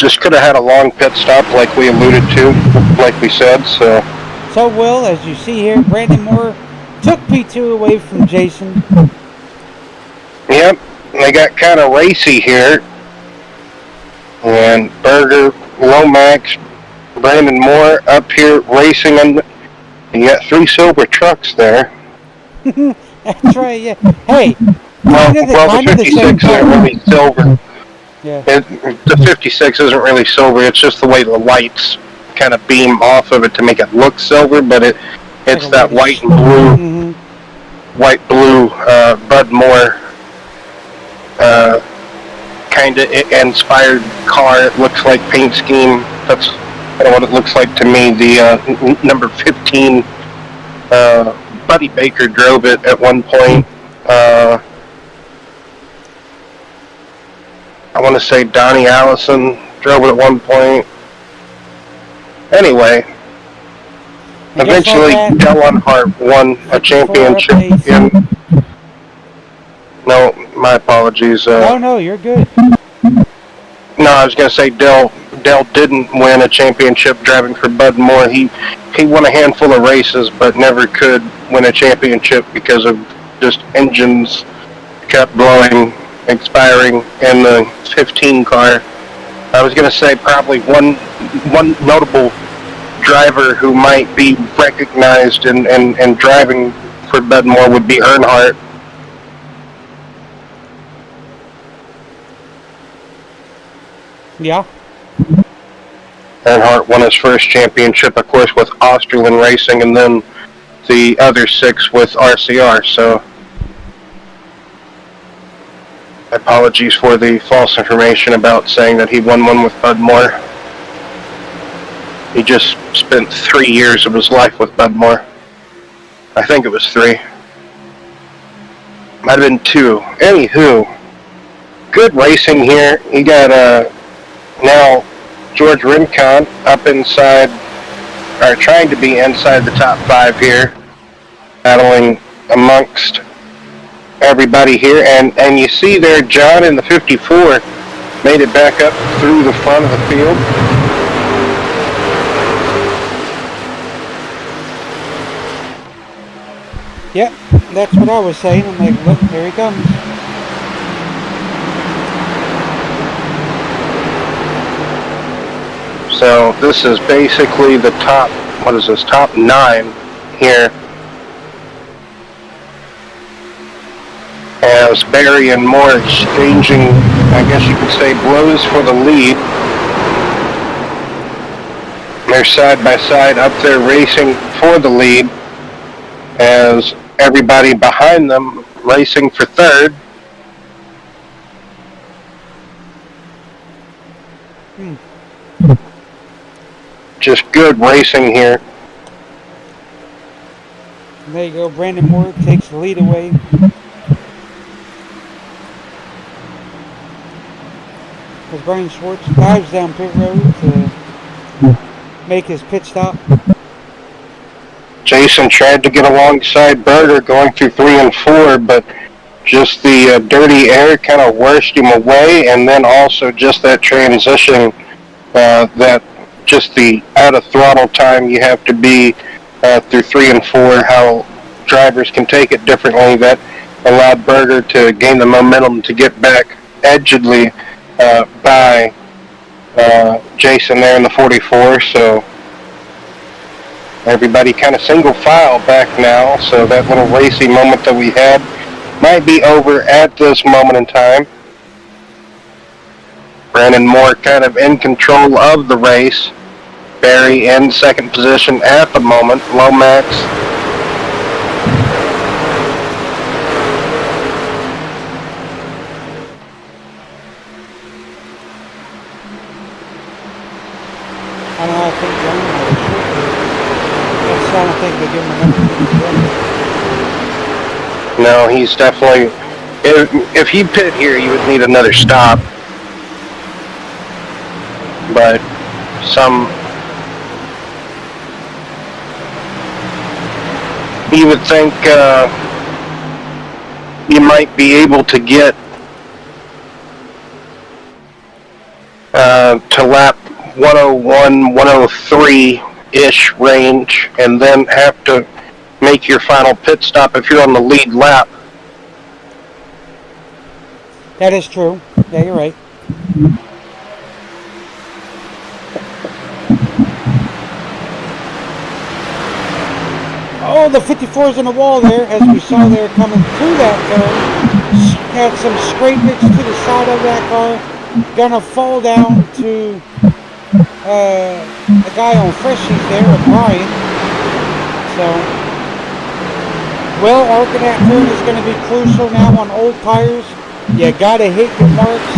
S2: just could have had a long pit stop like we alluded to, like we said, so.
S1: So, Will, as you see here, Brandon Moore took P2 away from Jason.
S2: Yep, they got kind of racy here. And Berger, Lomax, Brandon Moore up here racing, and you got 3 silver trucks there.
S1: That's right, yeah. Hey,
S2: Well, the 56 isn't really silver.
S1: Yeah.
S2: The 56 isn't really silver. It's just the way the lights kind of beam off of it to make it look silver, but it's that white and blue, white blue Bud Moore kind of inspired car. It looks like paint scheme. That's kind of what it looks like to me. The number 15, Buddy Baker drove it at one point. I want to say Donnie Allison drove it at one point. Anyway, eventually Dale Earnhardt won a championship in. No, my apologies.
S1: No, you're good.
S2: No, I was going to say Dale didn't win a championship driving for Bud Moore. He won a handful of races, but never could win a championship because of just engines kept blowing, expiring in the 15 car. I was going to say probably one notable driver who might be recognized and driving for Bud Moore would be Earnhardt.
S1: Yeah.
S2: Earnhardt won his first championship, of course, with Osterlund Racing, and then the other 6 with RCR, so apologies for the false information about saying that he won one with Bud Moore. He just spent 3 years of his life with Bud Moore. I think it was 3. Might have been 2. Anywho, good racing here. You got now George Rincon up inside, or trying to be inside the top 5 here, battling amongst everybody here, and you see there John in the 54 made it back up through the front of the field.
S1: Yep, that's what I was saying. I'm like, look, there he comes.
S2: So this is basically the top, what is this, top 9 here. As Barry and Moore exchanging, I guess you could say, blows for the lead. They're side by side up there racing for the lead as everybody behind them racing for 3rd. Just good racing here.
S1: There you go. Brandon Moore takes the lead away. as Brian Schwartz dives down pit road to make his pit stop.
S2: Jason tried to get alongside Berger going through 3 and 4, but just the dirty air kind of washed him away, and then also just that transition, that just the out of throttle time you have to be through 3 and 4, how drivers can take it differently, that allowed Berger to gain the momentum to get back edgedly by Jason there in the 44. So everybody kind of single file back now, so that little racy moment that we had might be over at this moment in time. Brandon Moore kind of in control of the race. Barry in second position at the moment. Lomax
S1: I don't know, I think John had a short race. I don't think they give him enough to do.
S2: No, he's definitely. If he pit here, you would need another stop. But you would think you might be able to get to lap 101, 103-ish range, and then have to make your final pit stop if you're on the lead lap.
S1: That is true. Yeah, you're right. Oh, the 54's in the wall there, as we saw there coming through that turn. Had some scrapage to the side of that car. Gonna fall down to the guy on Freshies there, Brian. So, well, arcing that turn is going to be crucial now on old tires. You gotta hit your marks.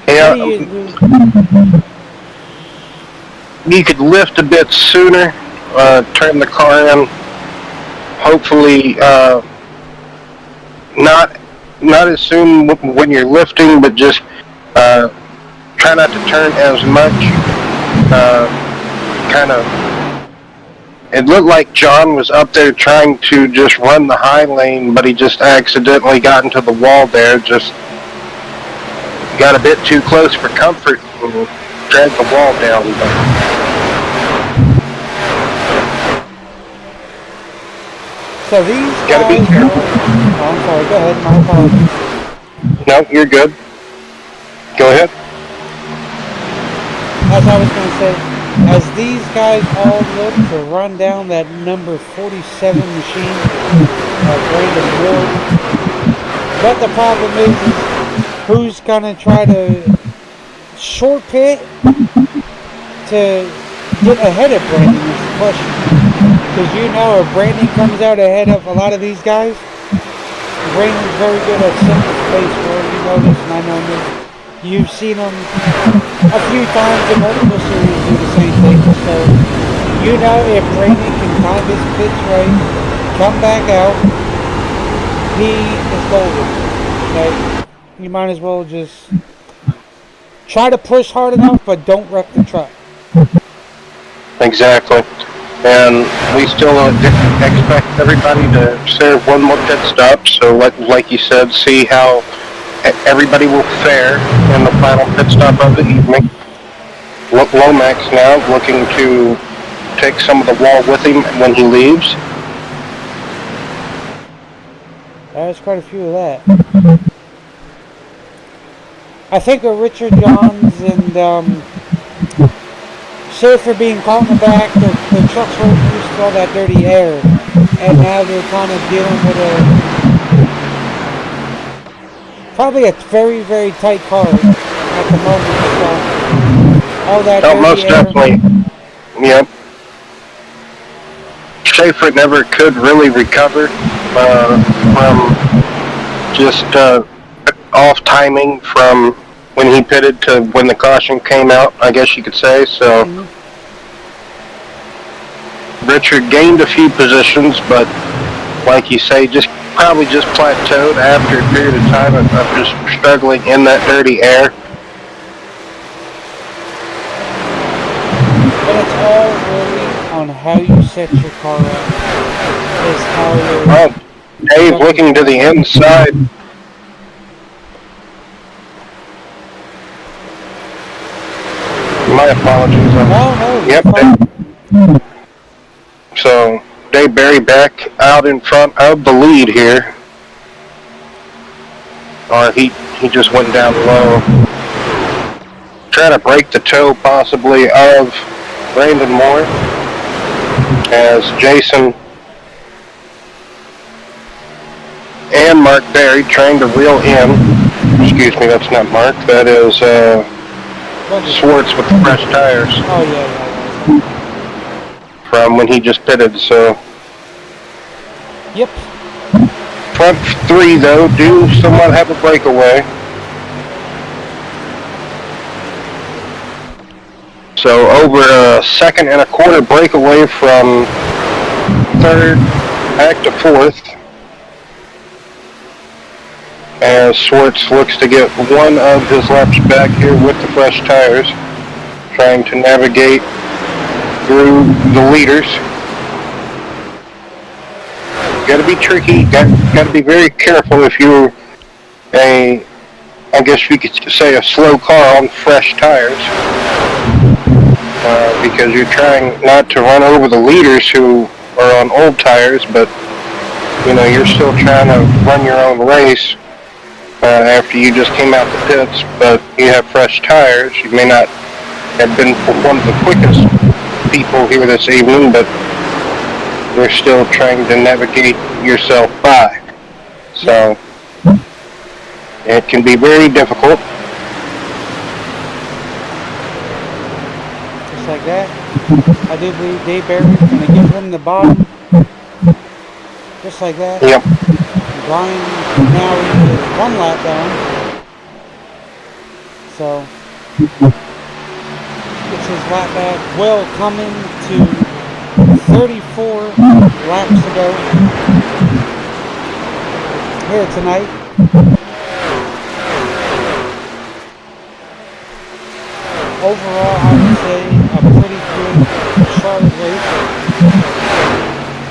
S2: Yeah, you could lift a bit sooner, turn the car in. Hopefully, not as soon when you're lifting, but just try not to turn as much. Kind of. It looked like John was up there trying to just run the high lane, but he just accidentally got into the wall there. Just got a bit too close for comfort and dragged the wall down.
S1: So these
S2: gotta be careful.
S1: Oh, I'm sorry. Go ahead. My apologies.
S2: No, you're good. Go ahead.
S1: As I was going to say, as these guys all look to run down that number 47 machine, Brandon Ward. But the problem is who's going to try to short pit to get ahead of Brandon is the question. Because you know if Brandon comes out ahead of a lot of these guys, Brandon's very good at simple space where you know this and I know this. You've seen him a few times in multiple series do the same thing. So you know if Brandon can time his pits right, come back out, he is golden. Okay? You might as well just try to push hard enough, but don't wreck the truck.
S2: Exactly. And we still expect everybody to serve one more pit stop. So like you said, see how everybody will fare in the final pit stop of the evening. Lomax now looking to take some of the wall with him when he leaves.
S1: There's quite a few of that. I think of Richard Johns and Schaefer being caught in the back, the trucks were used to all that dirty air, and now they're kind of dealing with probably a very, very tight car at the moment. So all that dirty
S2: most
S1: air.
S2: Definitely. Yep. Schaefer never could really recover from just off timing from when he pitted to when the caution came out, I guess you could say. So Richard gained a few positions, but like you say, just probably just plateaued after a period of time of just struggling in that dirty air.
S1: But it's all really on how you set your car up. Is how you're.
S2: Well, Dave looking to the inside. My apologies.
S1: No,
S2: Yep. So Dave Barry back out in front of the lead here. He just went down low. Trying to break the toe possibly of Brandon Moore as Jason and Mark Barry trying to reel in. Excuse me, that's not Mark. That is Swartz with the fresh tires.
S1: Oh, yeah.
S2: From when he just pitted, so.
S1: Yep.
S2: Front three, though, do somewhat have a breakaway. So over a second and a quarter breakaway from third back to fourth. As Swartz looks to get one of his laps back here with the fresh tires, trying to navigate through the leaders. Got to be tricky. Got to be very careful if you're I guess you could say a slow car on fresh tires, because you're trying not to run over the leaders who are on old tires, but you're still trying to run your own race. After you just came out the pits, but you have fresh tires. You may not have been one of the quickest people here this evening, but you're still trying to navigate yourself by. So it can be very difficult.
S1: Just like that. I do believe Dave Barry's going to give him the bottom. Just like that.
S2: Yep.
S1: Brian now is 1 lap down. So gets his lap back. Will coming to 34 laps to go here tonight. Overall, I would say a pretty good Charlotte race.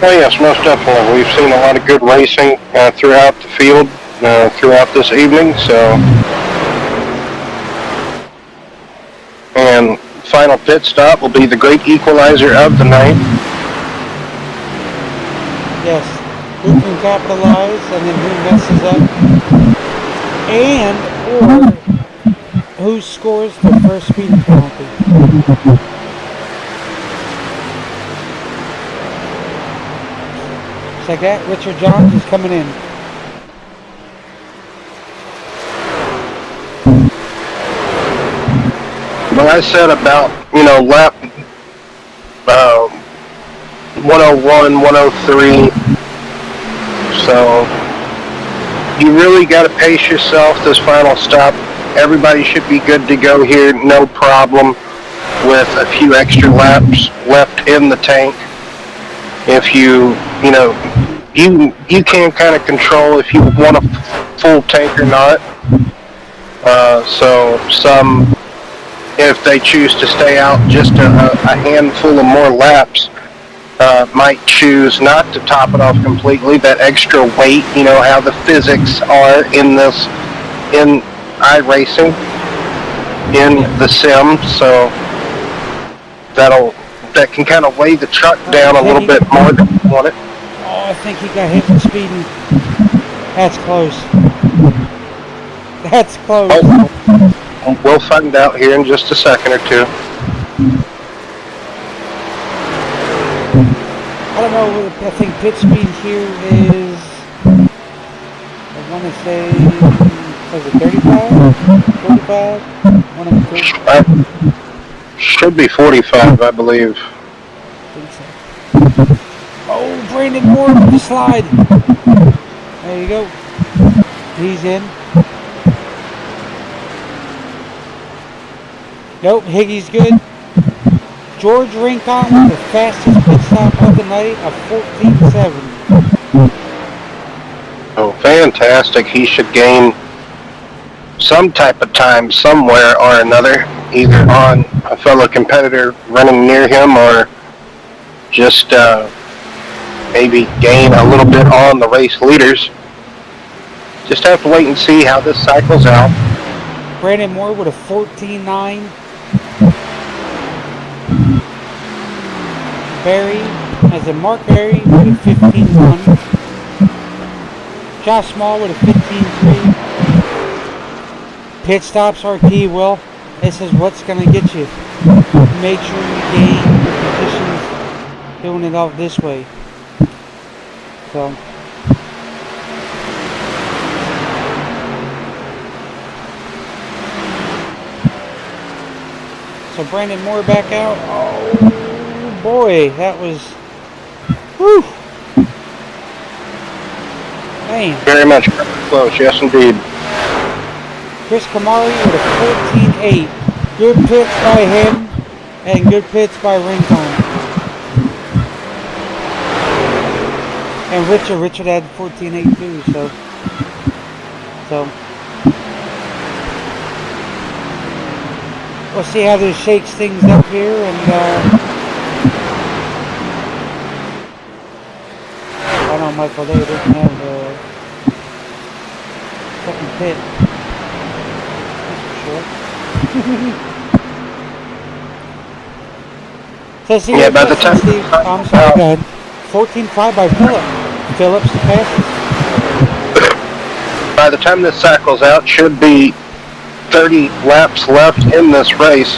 S2: Oh yes, most definitely. We've seen a lot of good racing throughout the field, throughout this evening. So, and final pit stop will be the great equalizer of the night.
S1: Yes, who can capitalize and then who messes up, and or who scores the first speeding penalty. Like that, Richard Johns is coming in.
S2: Well, I said about, lap 101, 103. So you really got to pace yourself this final stop. Everybody should be good to go here, no problem, with a few extra laps left in the tank. If you can kind of control if you want a full tank or not. So some, if they choose to stay out just a handful of more laps, might choose not to top it off completely. That extra weight, how the physics are in iRacing, in the sim. So that can kind of weigh the truck down a little bit more than you want it.
S1: Oh, I think he got hit for speeding. That's close. That's close.
S2: Oh, we'll find out here in just a second or two.
S1: I don't know, I think pit speed here is, I want to say, was it 35? 45? One of the two.
S2: Should be 45, I believe.
S1: I think so. Oh, Brandon Moore with the slide. There you go. He's in. Nope, Higgy's good. George Rincon with the fastest pit stop of the night of 14.7.
S2: Oh, fantastic. He should gain some type of time somewhere or another, either on a fellow competitor running near him or just maybe gain a little bit on the race leaders. Just have to wait and see how this cycles out.
S1: Brandon Moore with a 14.9. Barry, as in Mark Barry with a 15.1. Josh Small with a 15.3. Pit stops are key, Will. This is what's going to get you. Make sure you gain positions doing it off this way. So Brandon Moore back out. Oh boy, that was whew. Man.
S2: Very much close, yes indeed.
S1: Chris Kamari with a 14.8. Good pits by him and good pits by Rincon. And Richard had 14.8 too, so we'll see how this shakes things up here, and I know Michael Day doesn't have a second pit. So see,
S2: yeah, by the time
S1: Steve, I'm sorry, go ahead. 14.5 by Phillip. Phillips the fastest.
S2: By the time this cycles out, should be 30 laps left in this race.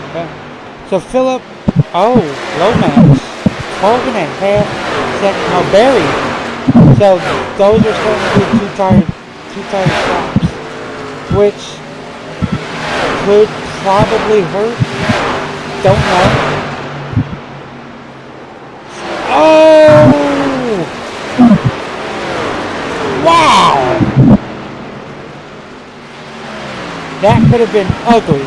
S1: Okay. So Phillip, Lomax, 12.5 seconds. Now Barry. So those are starting to be two tire stops, which could probably hurt. Don't know. Oh! Wow! That could have been ugly.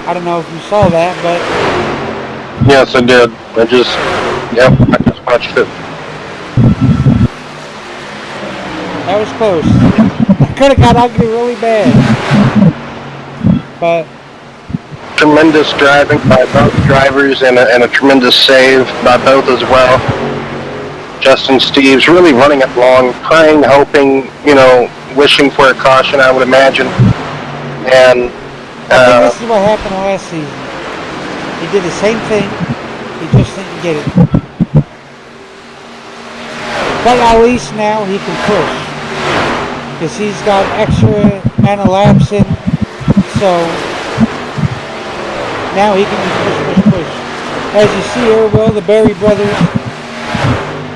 S1: I don't know if you saw that, but
S2: Yes, I did. I just watched it.
S1: that was close. That could have got ugly really bad. But
S2: Tremendous driving by both drivers and a tremendous save by both as well. Justin Steves really running it long, praying, hoping, wishing for a caution, I would imagine. And
S1: I think this is what happened last season. He did the same thing, he just didn't get it. But at least now he can push, because he's got extra amount of laps in, so now he can just push. As you see here, Will, the Berry brothers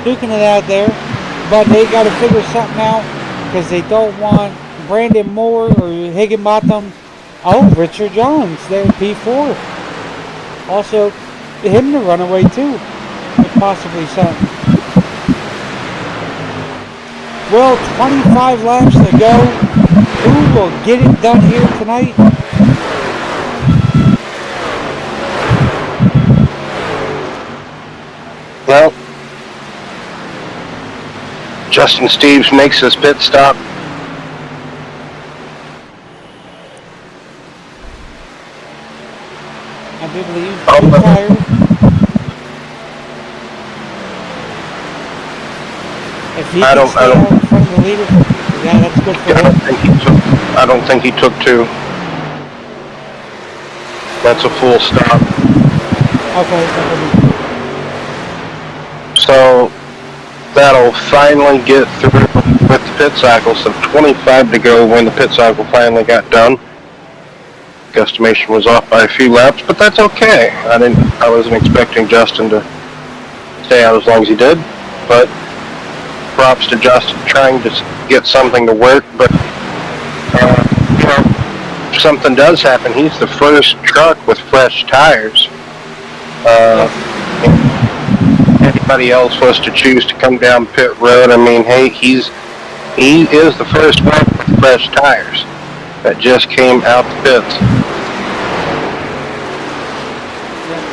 S1: duking it out there, but they got to figure something out, because they don't want Brandon Moore or Higginbotham. Oh, Richard Johns there, P4. Also, him to run away too, if possibly something. Well, 25 laps to go. Who will get it done here tonight?
S2: Well, Justin Steves makes his pit stop.
S1: I do believe two tire. If he can stay out in front of the leader, yeah, that's good for him.
S2: I don't think he took two. That's a full stop.
S1: Okay.
S2: So that'll finally get through with the pit cycle. So 25 to go when the pit cycle finally got done. Guesstimation was off by a few laps, but that's okay. I wasn't expecting Justin to stay out as long as he did, but props to Justin trying to get something to work. But if something does happen, he's the first truck with fresh tires. Anybody else was to choose to come down pit road, I mean, hey, he is the first one with fresh tires. that just came out the pits.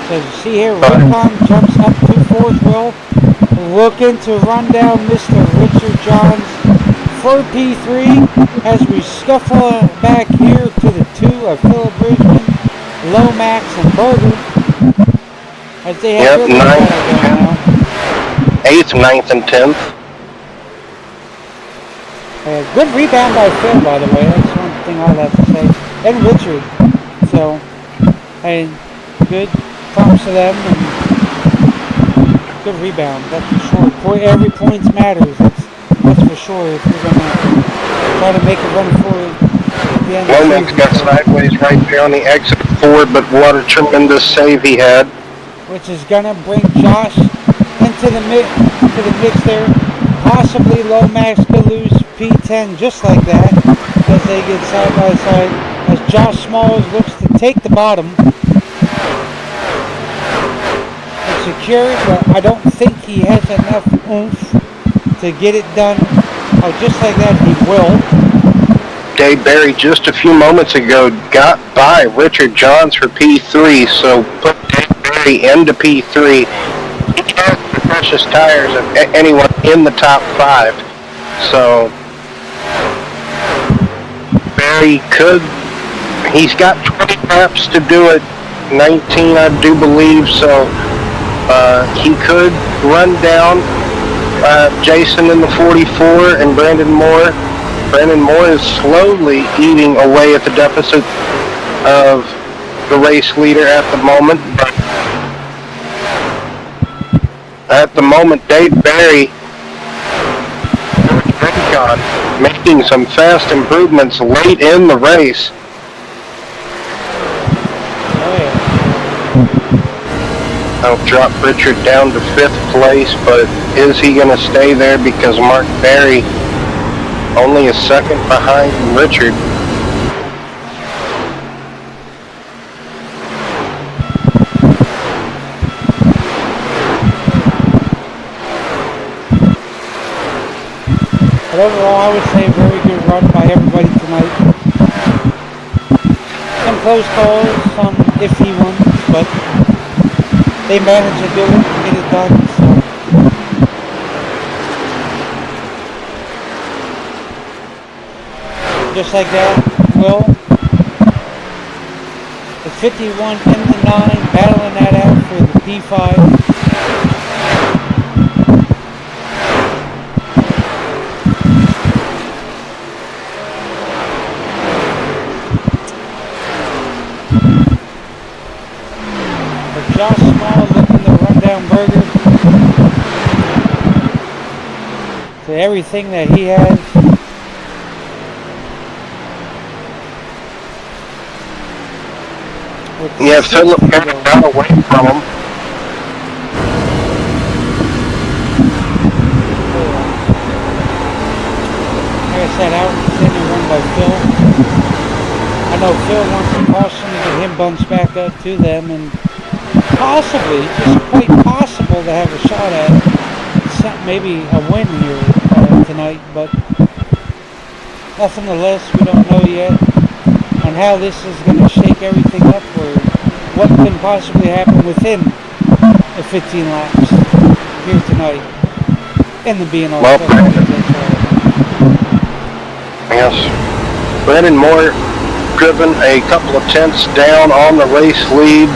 S1: So you see here, Rincon jumps up to fourth wheel, looking to run down Mr. Richard Johns for P3 as we scuffle back here to the two of Philip Bridgman, Lomax, and Berger. As they have their battle going now.
S2: 8th, 9th, and 10th.
S1: Good rebound by Phil, by the way. That's one thing I'll have to say. And Richard. So, good props to them. And good rebound, that's for sure. Every point matters. That's for sure. If you're going to try to make a run for it at the end of the season.
S2: Lomax got sideways right there on the exit forward, but what a tremendous save he had.
S1: Which is going to bring Josh into the mix there. Possibly Lomax could lose P10 just like that as they get side by side. As Josh Smalls looks to take the bottom and secure it, but I don't think he has enough oomph to get it done. Oh, just like that he will.
S2: Dave Barry just a few moments ago got by Richard Johns for P3, so put Dave Barry into P3. He has the precious tires of anyone in the top 5. So Barry he's got 20 laps to do it, 19 I do believe, so he could run down Jason in the 44 and Brandon Moore. Brandon Moore is slowly eating away at the deficit of the race leader at the moment. At the moment, Dave Barry, making some fast improvements late in the race. I'll drop Richard down to 5th place, but is he going to stay there because Mark Barry only a second behind Richard?
S1: But overall, I would say a very good run by everybody tonight. Some close calls, some iffy ones, but they managed to do it and get it done. So. Just like that, Will, the 51 and the 9 battling that out for the P5. Josh Small looking to run down Berger. So everything that he has.
S2: Yeah, Philip kind of got away from him.
S1: Like I said, outstanding run by Phil. I know Phil wants to caution to get him bunched back up to them and possibly, just quite possible to have a shot at maybe a win here tonight, but nonetheless, we don't know yet on how this is going to shake everything up or what can possibly happen within the 15 laps here tonight in the BNR Truck Series.
S2: Yes. Brandon Moore driven a couple of tenths down on the race lead,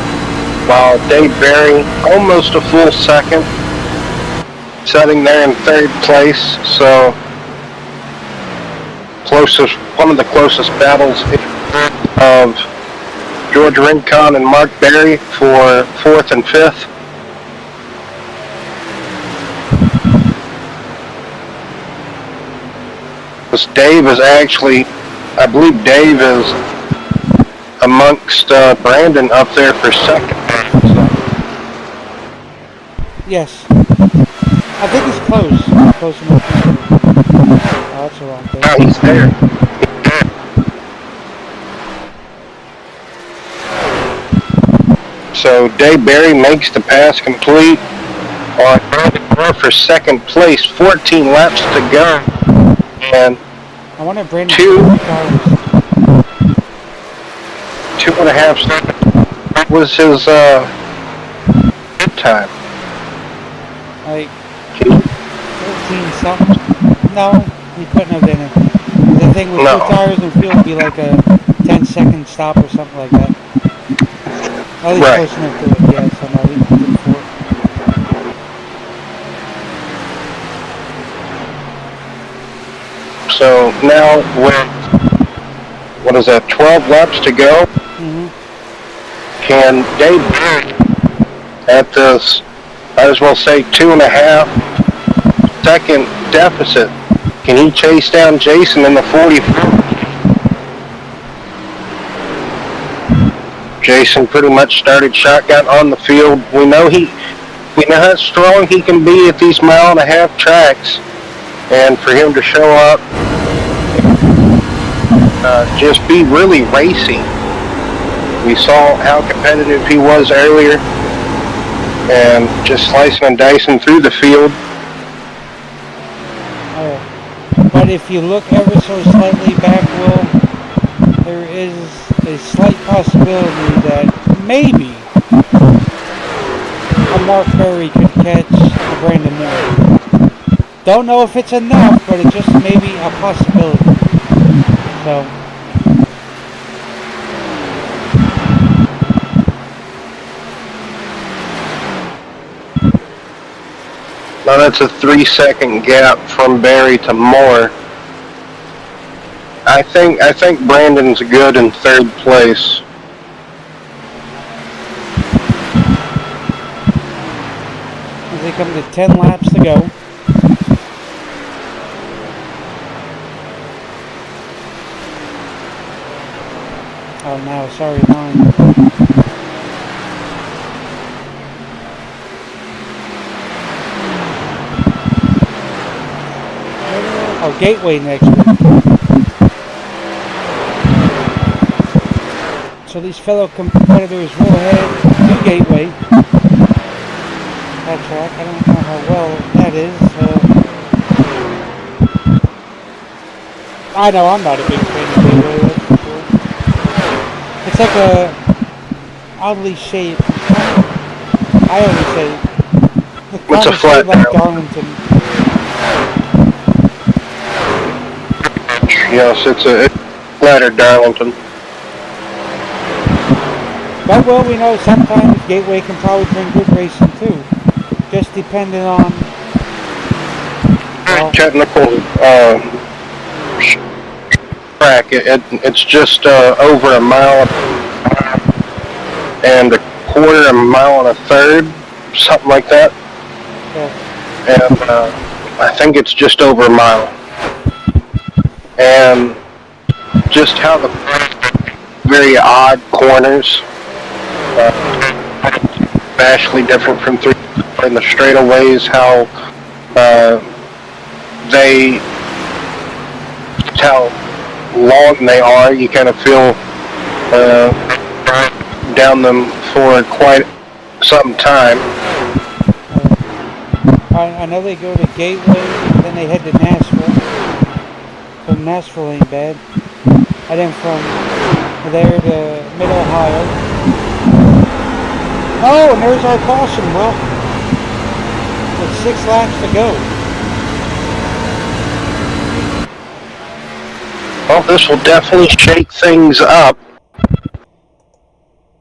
S2: while Dave Barry almost a full second, sitting there in 3rd place. So one of the closest battles of George Rincon and Mark Barry for 4th and 5th. Dave is actually, I believe Dave is amongst Brandon up there for 2nd.
S1: Yes. I think he's close. Close enough. Oh, that's the wrong thing.
S2: No, he's there. So Dave Barry makes the pass complete on Brandon Moore for 2nd place. 14 laps to go. And
S1: I wonder if Brandon
S2: 2.5 seconds. What was his time?
S1: Like 13 something. No, he couldn't have been it. The thing with
S2: No.
S1: 2 tires in field would be like a 10-second stop or something like that. At least
S2: Right.
S1: close enough to it, yeah, so no, he did 4.
S2: So now with, what is that, 12 laps to go?
S1: Mm-hmm.
S2: Can Dave at this, might as well say 2.5 second deficit, can he chase down Jason in the 44? Jason pretty much started shotgun on the field. We know how strong he can be at these 1.5-mile tracks, and for him to show up, just be really racy. We saw how competitive he was earlier, and just slicing and dicing through the field.
S1: But if you look ever so slightly back, Will, there is a slight possibility that maybe a Mark Berry could catch a Brandon Moore. Don't know if it's enough, but it's just maybe a possibility. So.
S2: Now that's a 3-second gap from Barry to Moore. I think Brandon's good in 3rd place.
S1: As they come to 10 laps to go. Oh no, sorry, line. Oh, Gateway next week. So these fellow competitors will head to Gateway. That track, I don't know how well that is. I know I'm not a big fan of Gateway, that's for sure. It's like a oddly shaped. I always say
S2: What's a flat
S1: like Darlington.
S2: Yes, it's a flatter Darlington.
S1: But well, we know sometimes Gateway can probably bring good racing too, just depending on
S2: technical track. It's just over a mile and a quarter, a mile and a third, something like that.
S1: Yeah.
S2: And I think it's just over a mile. And just how the very odd corners, vastly different from 3 in the straightaways, how how long they are. You kind of feel down them for quite some time.
S1: I know they go to Gateway, then they head to Nashville. So Nashville ain't bad. And then from there to Mid-Ohio. Oh, and there's our caution, Will. With 6 laps to go.
S2: Well, this will definitely shake things up.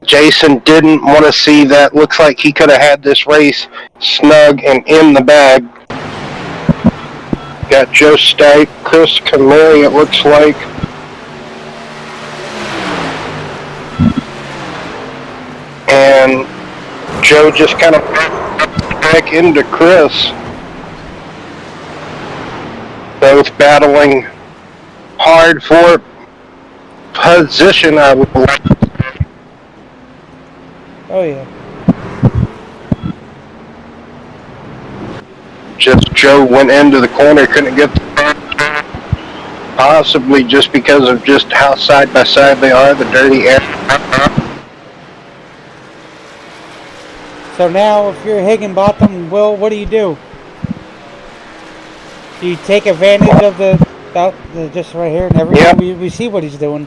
S2: Jason didn't want to see that. Looks like he could have had this race snug and in the bag. Got Joe Stipe, Chris Camilleri, it looks like. And Joe just kind of back into Chris. Both battling hard for position, I would believe.
S1: Oh yeah.
S2: Just Joe went into the corner, couldn't get the possibly just because of just how side by side they are, the dirty air.
S1: So now, if you're Higginbotham, Will, what do? Do you take advantage of the just right here and everything?
S2: Yeah.
S1: We see what he's doing.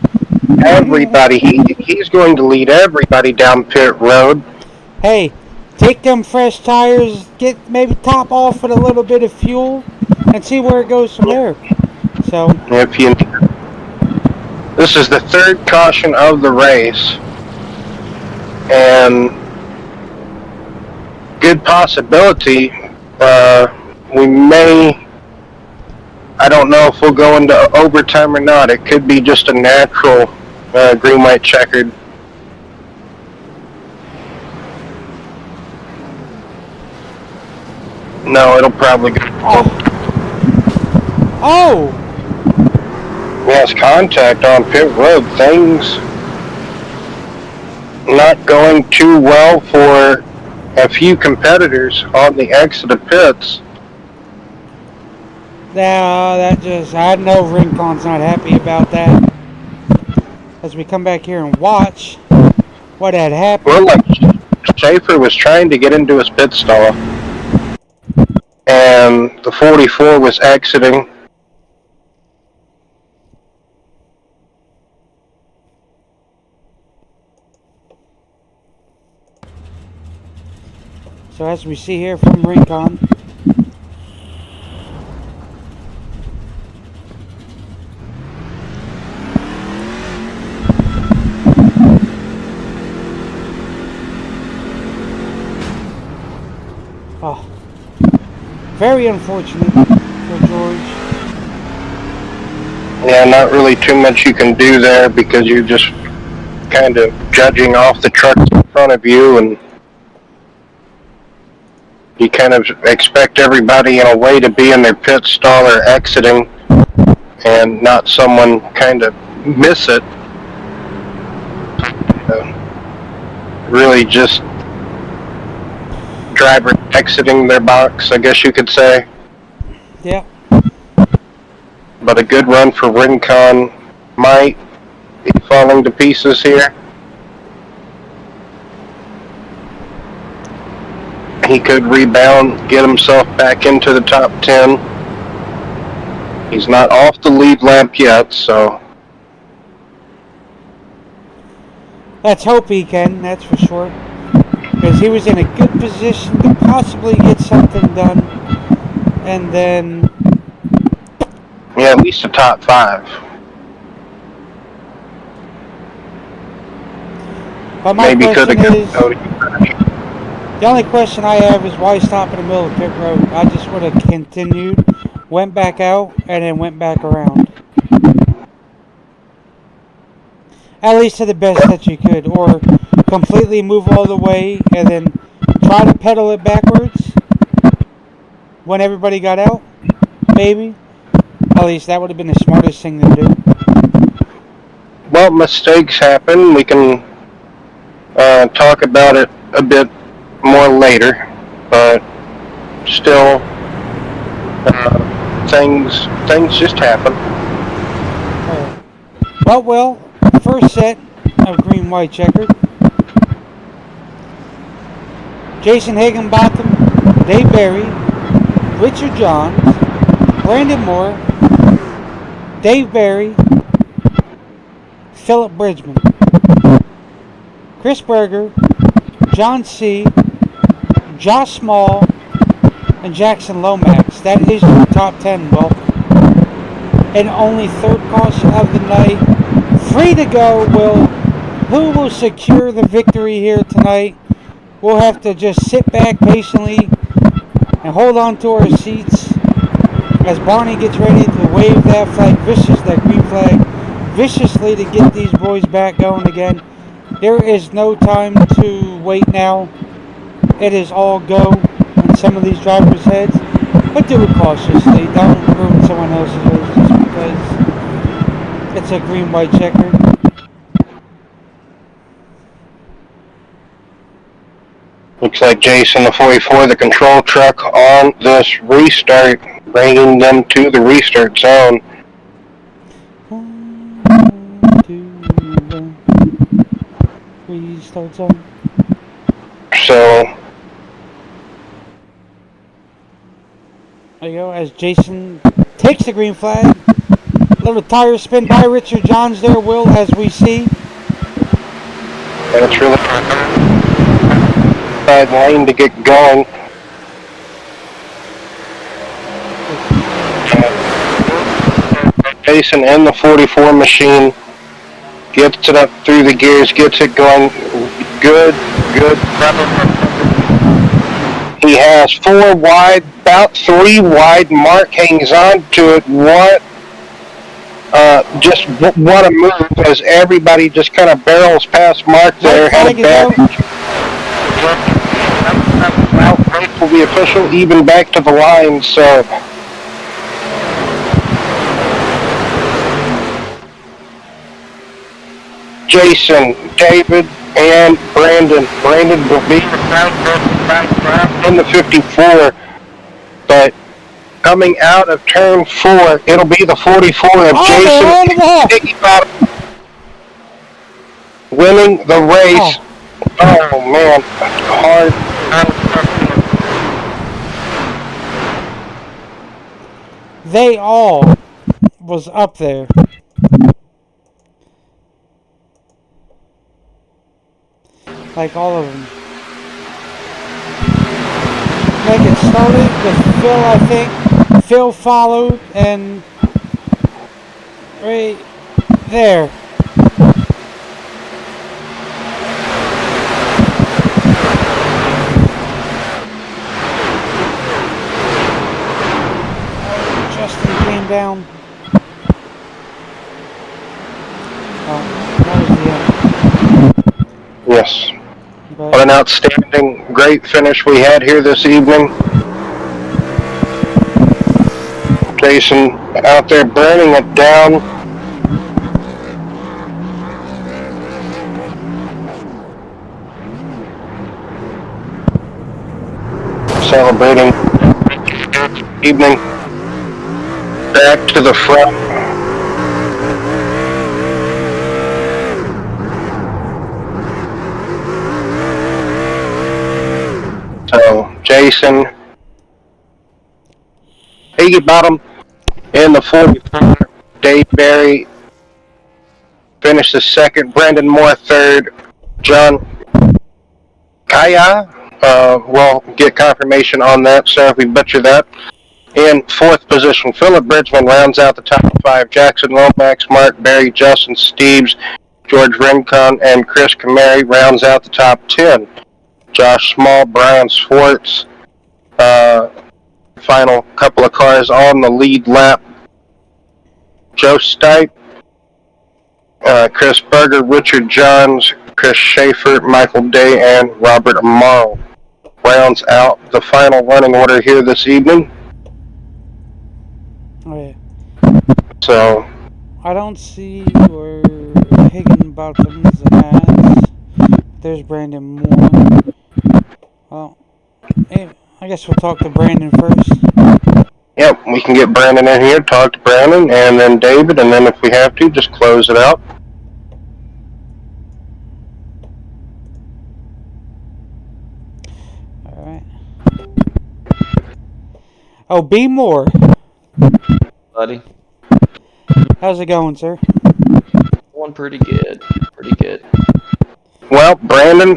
S2: everybody. He's going to lead everybody down pit road.
S1: Hey, take them fresh tires, get maybe top off with a little bit of fuel, and see where it goes from there. So,
S2: If you, this is the third caution of the race, and good possibility we may. I don't know if we'll go into overtime or not. It could be just a natural green, white, checkered. No, it'll probably go.
S1: oh,
S2: Yes, contact on pit road. Things not going too well for a few competitors on the exit of pits.
S1: I know Rincon's not happy about that. As we come back here and watch what had happened.
S2: Well, like Schaefer was trying to get into his pit stall, and the 44 was exiting.
S1: So as we see here from Rincon, very unfortunate for George.
S2: Yeah, not really too much you can do there because you're just kind of judging off the trucks in front of you, and you kind of expect everybody in a way to be in their pit stall or exiting, and not someone kind of miss it. Really just driver exiting their box, I guess you could say.
S1: Yeah.
S2: But a good run for Rincon might be falling to pieces here. He could rebound, get himself back into the top 10. He's not off the lead lap yet, so
S1: Let's hope he can, that's for sure. Because he was in a good position to possibly get something done. And then...
S2: yeah, at least a top 5.
S1: But my
S2: Maybe could
S1: question
S2: have
S1: is... The only question I have is why stop in the middle of pit road? I just would have continued, went back out, and then went back around. At least to the best that you could. Or completely move all the way and then try to pedal it backwards when everybody got out. Maybe. At least that would have been the smartest thing to do.
S2: Well, mistakes happen. We can talk about it a bit more later, but still, things just happen.
S1: But well, first set of green, white, checkered. Jason Higginbotham, Dave Berry, Richard Johns, Brandon Moore, Dave Berry, Philip Bridgman, Chris Berger, John C., Josh Small, and Jackson Lomax. That is your top 10, Will. And only third caution of the night. Free to go, Will. Who will secure the victory here tonight? We'll have to just sit back patiently and hold on to our seats as Barney gets ready to wave that flag, that green flag, viciously to get these boys back going again. There is no time to wait now. It is all go in some of these drivers' heads, but do it cautiously. Don't ruin someone else's race just because it's a green, white, checkered.
S2: Looks like Jason, the 44, the control truck on this restart, bringing them to the restart zone.
S1: 1, 2, 1. Restart zone.
S2: So,
S1: there you go, as Jason takes the green flag. little tire spin by Richard Johns there, Will, as we see.
S2: And it's really side lane to get going. Jason in the 44 machine gets it up through the gears, gets it going. Good. He has 4 wide, about 3 wide. Mark hangs on to it. What a move as everybody just kind of barrels past Mark there. Had a bad will be official, even back to the line. So Jason, David, and Brandon. Brandon will be in the 54, but coming out of turn 4, it'll be the 44 of Jason winning the race. Oh man, hard.
S1: They all was up there. Like all of them. Like it started with Phil, I think. Phil followed, and right there. Justin came down. Oh, that was the end.
S2: Yes. What an outstanding, great finish we had here this evening. Jason out there burning it down. Celebrating evening. Back to the front. So, Jason, Higginbottom in the 44. Dave Barry finished the second. Brandon Moore third. John Kaya, we'll get confirmation on that, so if we butcher that. In fourth position, Philip Bridgman rounds out the top 5. Jackson Lomax, Mark Barry, Justin Steves, George Rincon, and Chris Camary rounds out the top 10. Josh Small, Brian Swartz, final couple of cars on the lead lap. Joe Stipe, Chris Berger, Richard Johns, Chris Schaefer, Michael Day, and Robert Amaro rounds out the final running order here this evening.
S1: Oh, yeah.
S2: So
S1: I don't see where Higginbottom's at. There's Brandon Moore. Well, I guess we'll talk to Brandon first.
S2: Yep, we can get Brandon in here, talk to Brandon, and then David, and then if we have to, just close it out.
S1: Alright. Oh, B. Moore.
S4: Buddy.
S1: How's it going, sir?
S4: Going pretty good.
S2: Well, Brandon,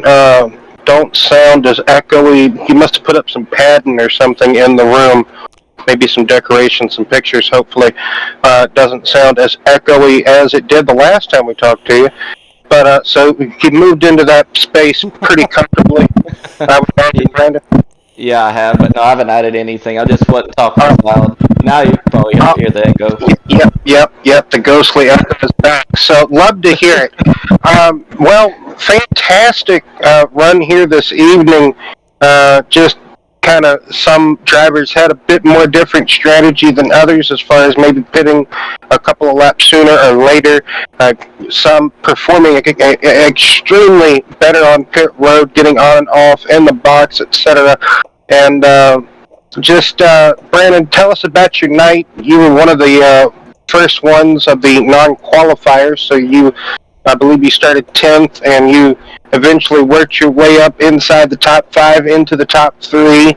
S2: don't sound as echoey. You must have put up some padding or something in the room. Maybe some decorations, some pictures, hopefully. It doesn't sound as echoey as it did the last time we talked to you. But, so you moved into that space pretty comfortably. I would imagine, Brandon.
S4: Yeah, I have, but no, I haven't added anything. I just wasn't talking loud. Now you can probably hear the echo.
S2: Yep, the ghostly echo is back. So, love to hear it. Well, fantastic run here this evening. Just kind of some drivers had a bit more different strategy than others as far as maybe pitting a couple of laps sooner or later. Some performing extremely better on pit road, getting on and off in the box, etc. And Brandon, tell us about your night. You were one of the first ones of the non-qualifiers, so I believe you started 10th, and you eventually worked your way up inside the top 5 into the top 3,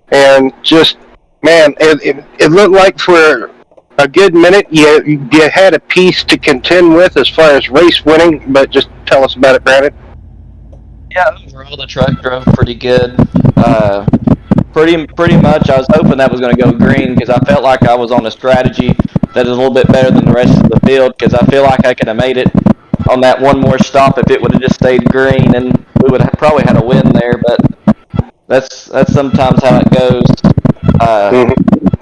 S2: and just, man, it looked like for a good minute. You had a piece to contend with as far as race winning, but just tell us about it, Brandon.
S4: Yeah, overall the truck drove pretty good. Pretty much, I was hoping that was going to go green because I felt like I was on a strategy that is a little bit better than the rest of the field because I feel like I could have made it on that one more stop if it would have just stayed green, and we would have probably had a win there. But that's sometimes how it goes.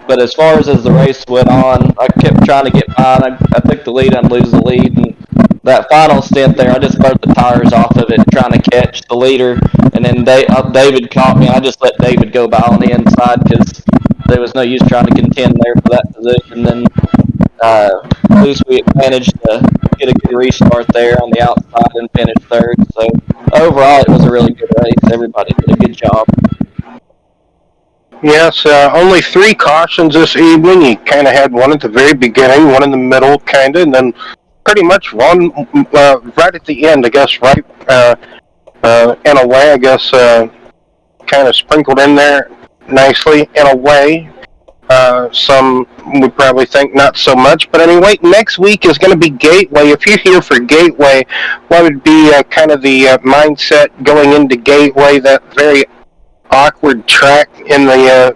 S4: But as far as the race went on, I kept trying to get mine. I took the lead and lose the lead, and that final stint there, I just burnt the tires off of it trying to catch the leader, and then David caught me. I just let David go by on the inside because there was no use trying to contend there for that position. Then at least we managed to get a good restart there on the outside and finish third. So overall, it was a really good race. Everybody did a good job.
S2: Yes, only 3 cautions this evening. You kind of had one at the very beginning, one in the middle, kind of, and then pretty much one right at the end, I guess, right in a way, I guess, kind of sprinkled in there nicely in a way. Some would probably think not so much, but anyway, next week is going to be Gateway. If you're here for Gateway, what would be kind of the mindset going into Gateway, that very awkward track in the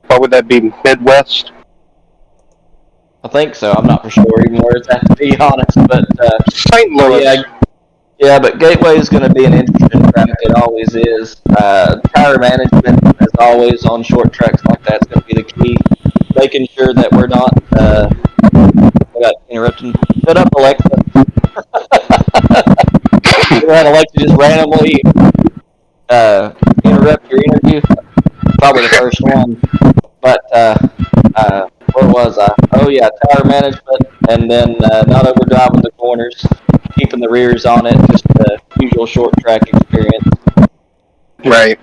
S2: what would that be, Midwest?
S4: I think so. I'm not for sure even where it's at, to be honest. But
S2: St. Louis.
S4: yeah, but Gateway is going to be an interesting track. It always is. Tire management, as always, on short tracks like that is going to be the key. Making sure that we're not. I got interrupted. Shut up, Alexa. You had Alexa just randomly interrupt your interview. Probably the first one. But where was I? Oh yeah, tire management, and then not overdriving the corners, keeping the rears on it, just the usual short track experience.
S2: Right.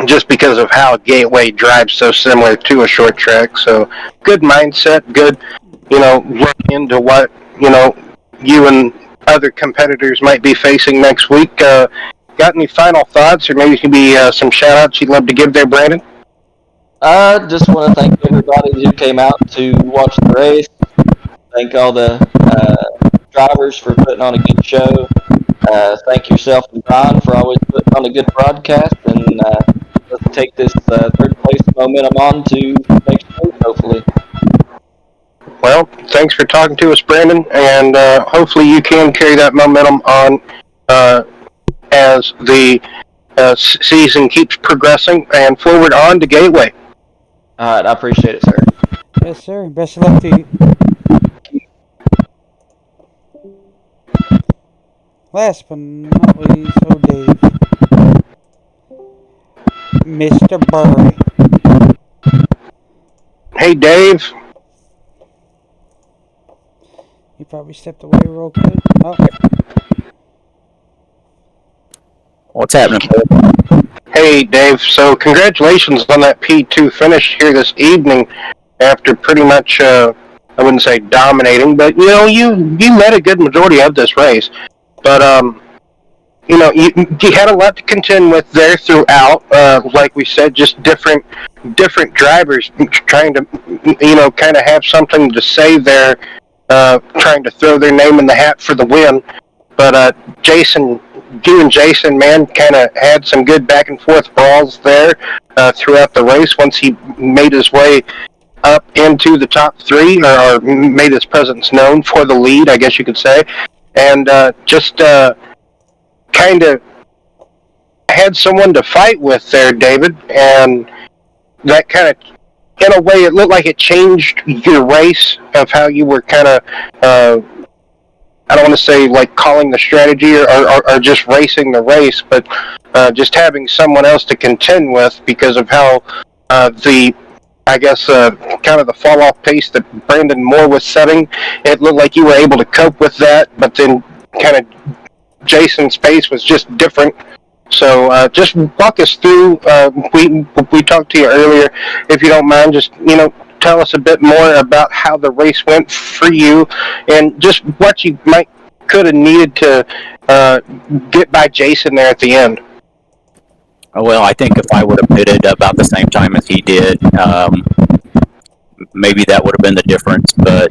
S2: Just because of how Gateway drives so similar to a short track. So good mindset, good, look into what, you and other competitors might be facing next week. Got any final thoughts, or maybe it could be some shout outs you'd love to give there, Brandon?
S4: I just want to thank everybody who came out to watch the race. Thank all the drivers for putting on a good show. Thank yourself and Brian for always putting on a good broadcast. And let's take this third place momentum on to next week, hopefully.
S2: Well, thanks for talking to us, Brandon, and hopefully you can carry that momentum on as the season keeps progressing and forward on to Gateway.
S4: All right, I appreciate it, sir.
S1: Yes, sir. Best of luck to you. Last but not least, Dave. Mr. Burry.
S2: Hey, Dave.
S1: He probably stepped away real quick. Oh.
S3: What's happening?
S2: Hey, Dave. So congratulations on that P2 finish here this evening after pretty much, I wouldn't say dominating, but, you led a good majority of this race. But, you had a lot to contend with there throughout. Like we said, just different drivers trying to, kind of have something to say there, trying to throw their name in the hat for the win. But you and Jason, man, kind of had some good back and forth brawls there throughout the race once he made his way up into the top 3, or made his presence known for the lead, I guess you could say. And just kind of had someone to fight with there, David, and that kind of, in a way, it looked like it changed your race of how you were kind of, I don't want to say like calling the strategy or just racing the race, but just having someone else to contend with because of how kind of the fall-off pace that Brandon Moore was setting. It looked like you were able to cope with that, but then kind of Jason's pace was just different. So just walk us through, we talked to you earlier, if you don't mind, just, tell us a bit more about how the race went for you and just what you could have needed to get by Jason there at the end.
S3: Well, I think if I would have pitted about the same time as he did, maybe that would have been the difference. But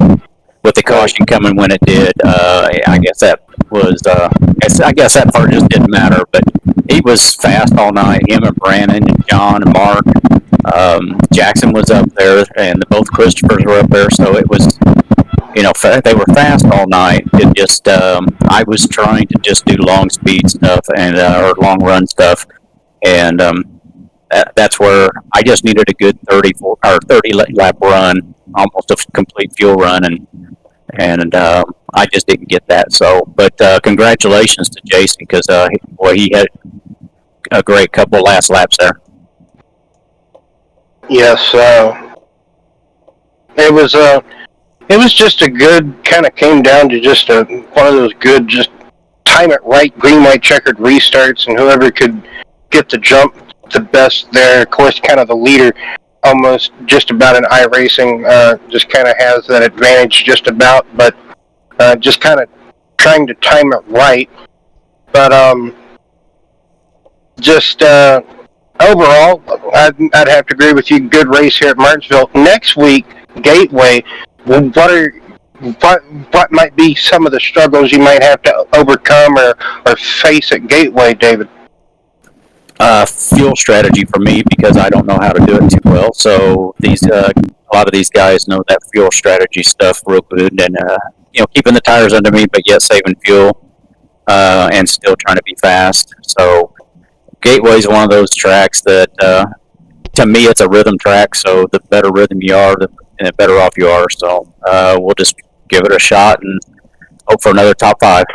S3: with the caution coming when it did, I guess that was. I guess that part just didn't matter. But he was fast all night. Him and Brandon and John and Mark. Jackson was up there, and both Christophers were up there. So it was, they were fast all night. It just, I was trying to just do long speed stuff and or long run stuff, and that's where I just needed a good 30 lap run, almost a complete fuel run, and I just didn't get that. So, but congratulations to Jason, because he had a great couple last laps there.
S2: Yes, it was just a good, kind of came down to just one of those good, just time it right, green, white, checkered restarts, and whoever could get the jump the best there. Of course, kind of the leader, almost just about in iRacing, just kind of has that advantage just about, but just kind of trying to time it right. But just overall, I'd have to agree with you. Good race here at Martinsville. Next week, Gateway. What might be some of the struggles you might have to overcome or face at Gateway, David?
S3: Fuel strategy for me, because I don't know how to do it too well. So a lot of these guys know that fuel strategy stuff real good, and keeping the tires under me, but yet saving fuel, and still trying to be fast. So Gateway is one of those tracks that, to me, it's a rhythm track. So the better rhythm you are, the better off you are. So we'll just give it a shot and hope for another top 5.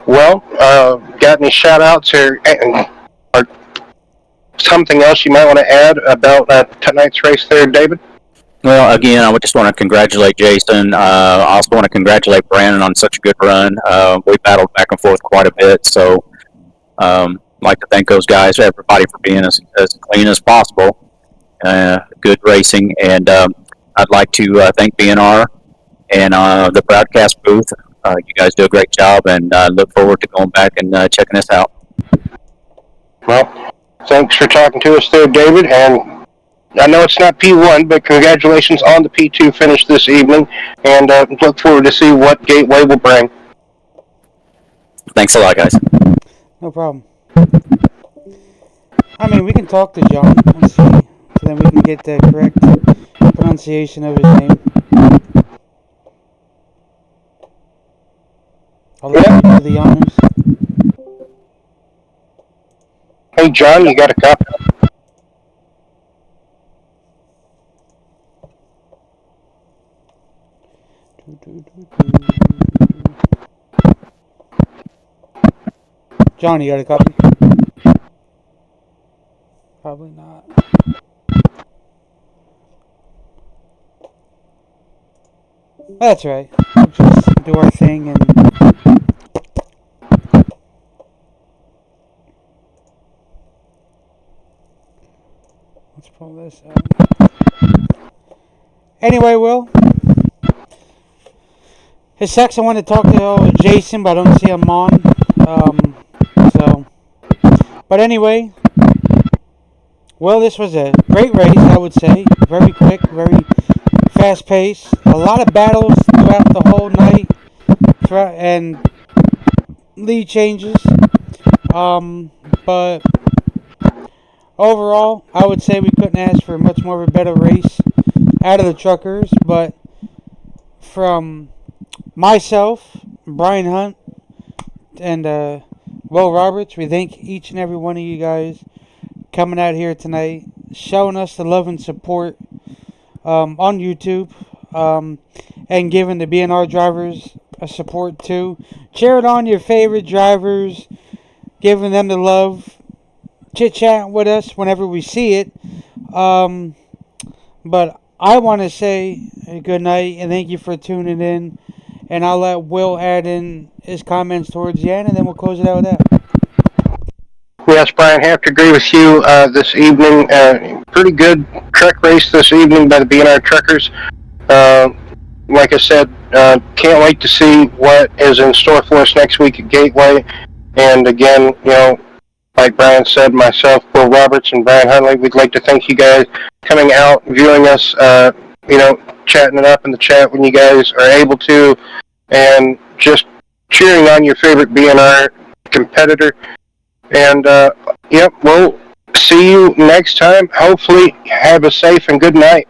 S2: Well, got any shout-outs here, or something else you might want to add about tonight's race there, David?
S3: Well, again, I just want to congratulate Jason. I also want to congratulate Brandon on such a good run. We battled back and forth quite a bit, so I'd like to thank those guys, everybody, for being as clean as possible. Good racing, and I'd like to thank BNR and the broadcast booth. You guys do a great job, and look forward to going back and checking this out.
S2: Well, thanks for talking to us there, David, and I know it's not P1, but congratulations on the P2 finish this evening, and look forward to see what Gateway will bring.
S3: Thanks a lot, guys.
S1: No problem. I mean, we can talk to John and see, so then we can get the correct pronunciation of his name. I'll let you do the honors.
S2: Hey, John, you got a copy?
S1: John, you got a copy? Probably not. That's right. We'll just do our thing and... Let's pull this out. Anyway, Will. His sex, I want to talk to Jason, but I don't see him on. But anyway, well, this was a great race, I would say. Very quick, very fast pace. A lot of battles throughout the whole night, and lead changes. But overall, I would say we couldn't ask for much more of a better race out of the truckers. But from myself, Brian Hunt, and Will Roberts, we thank each and every one of you guys coming out here tonight, showing us the love and support on YouTube, and giving the BNR drivers a support too. Cheering on your favorite drivers, giving them the love, chit-chat with us whenever we see it. But I want to say good night and thank you for tuning in. And I'll let Will add in his comments towards the end, and then we'll close it out with that.
S2: Yes, Brian, have to agree with you this evening. Pretty good truck race this evening by the BNR Truckers. Like I said, can't wait to see what is in store for us next week at Gateway. And again, like Brian said, myself, Will Roberts, and Brian Huntley, we'd like to thank you guys coming out, viewing us, chatting it up in the chat when you guys are able to, and just cheering on your favorite BNR competitor. And, we'll see you next time. Hopefully, have a safe and good night.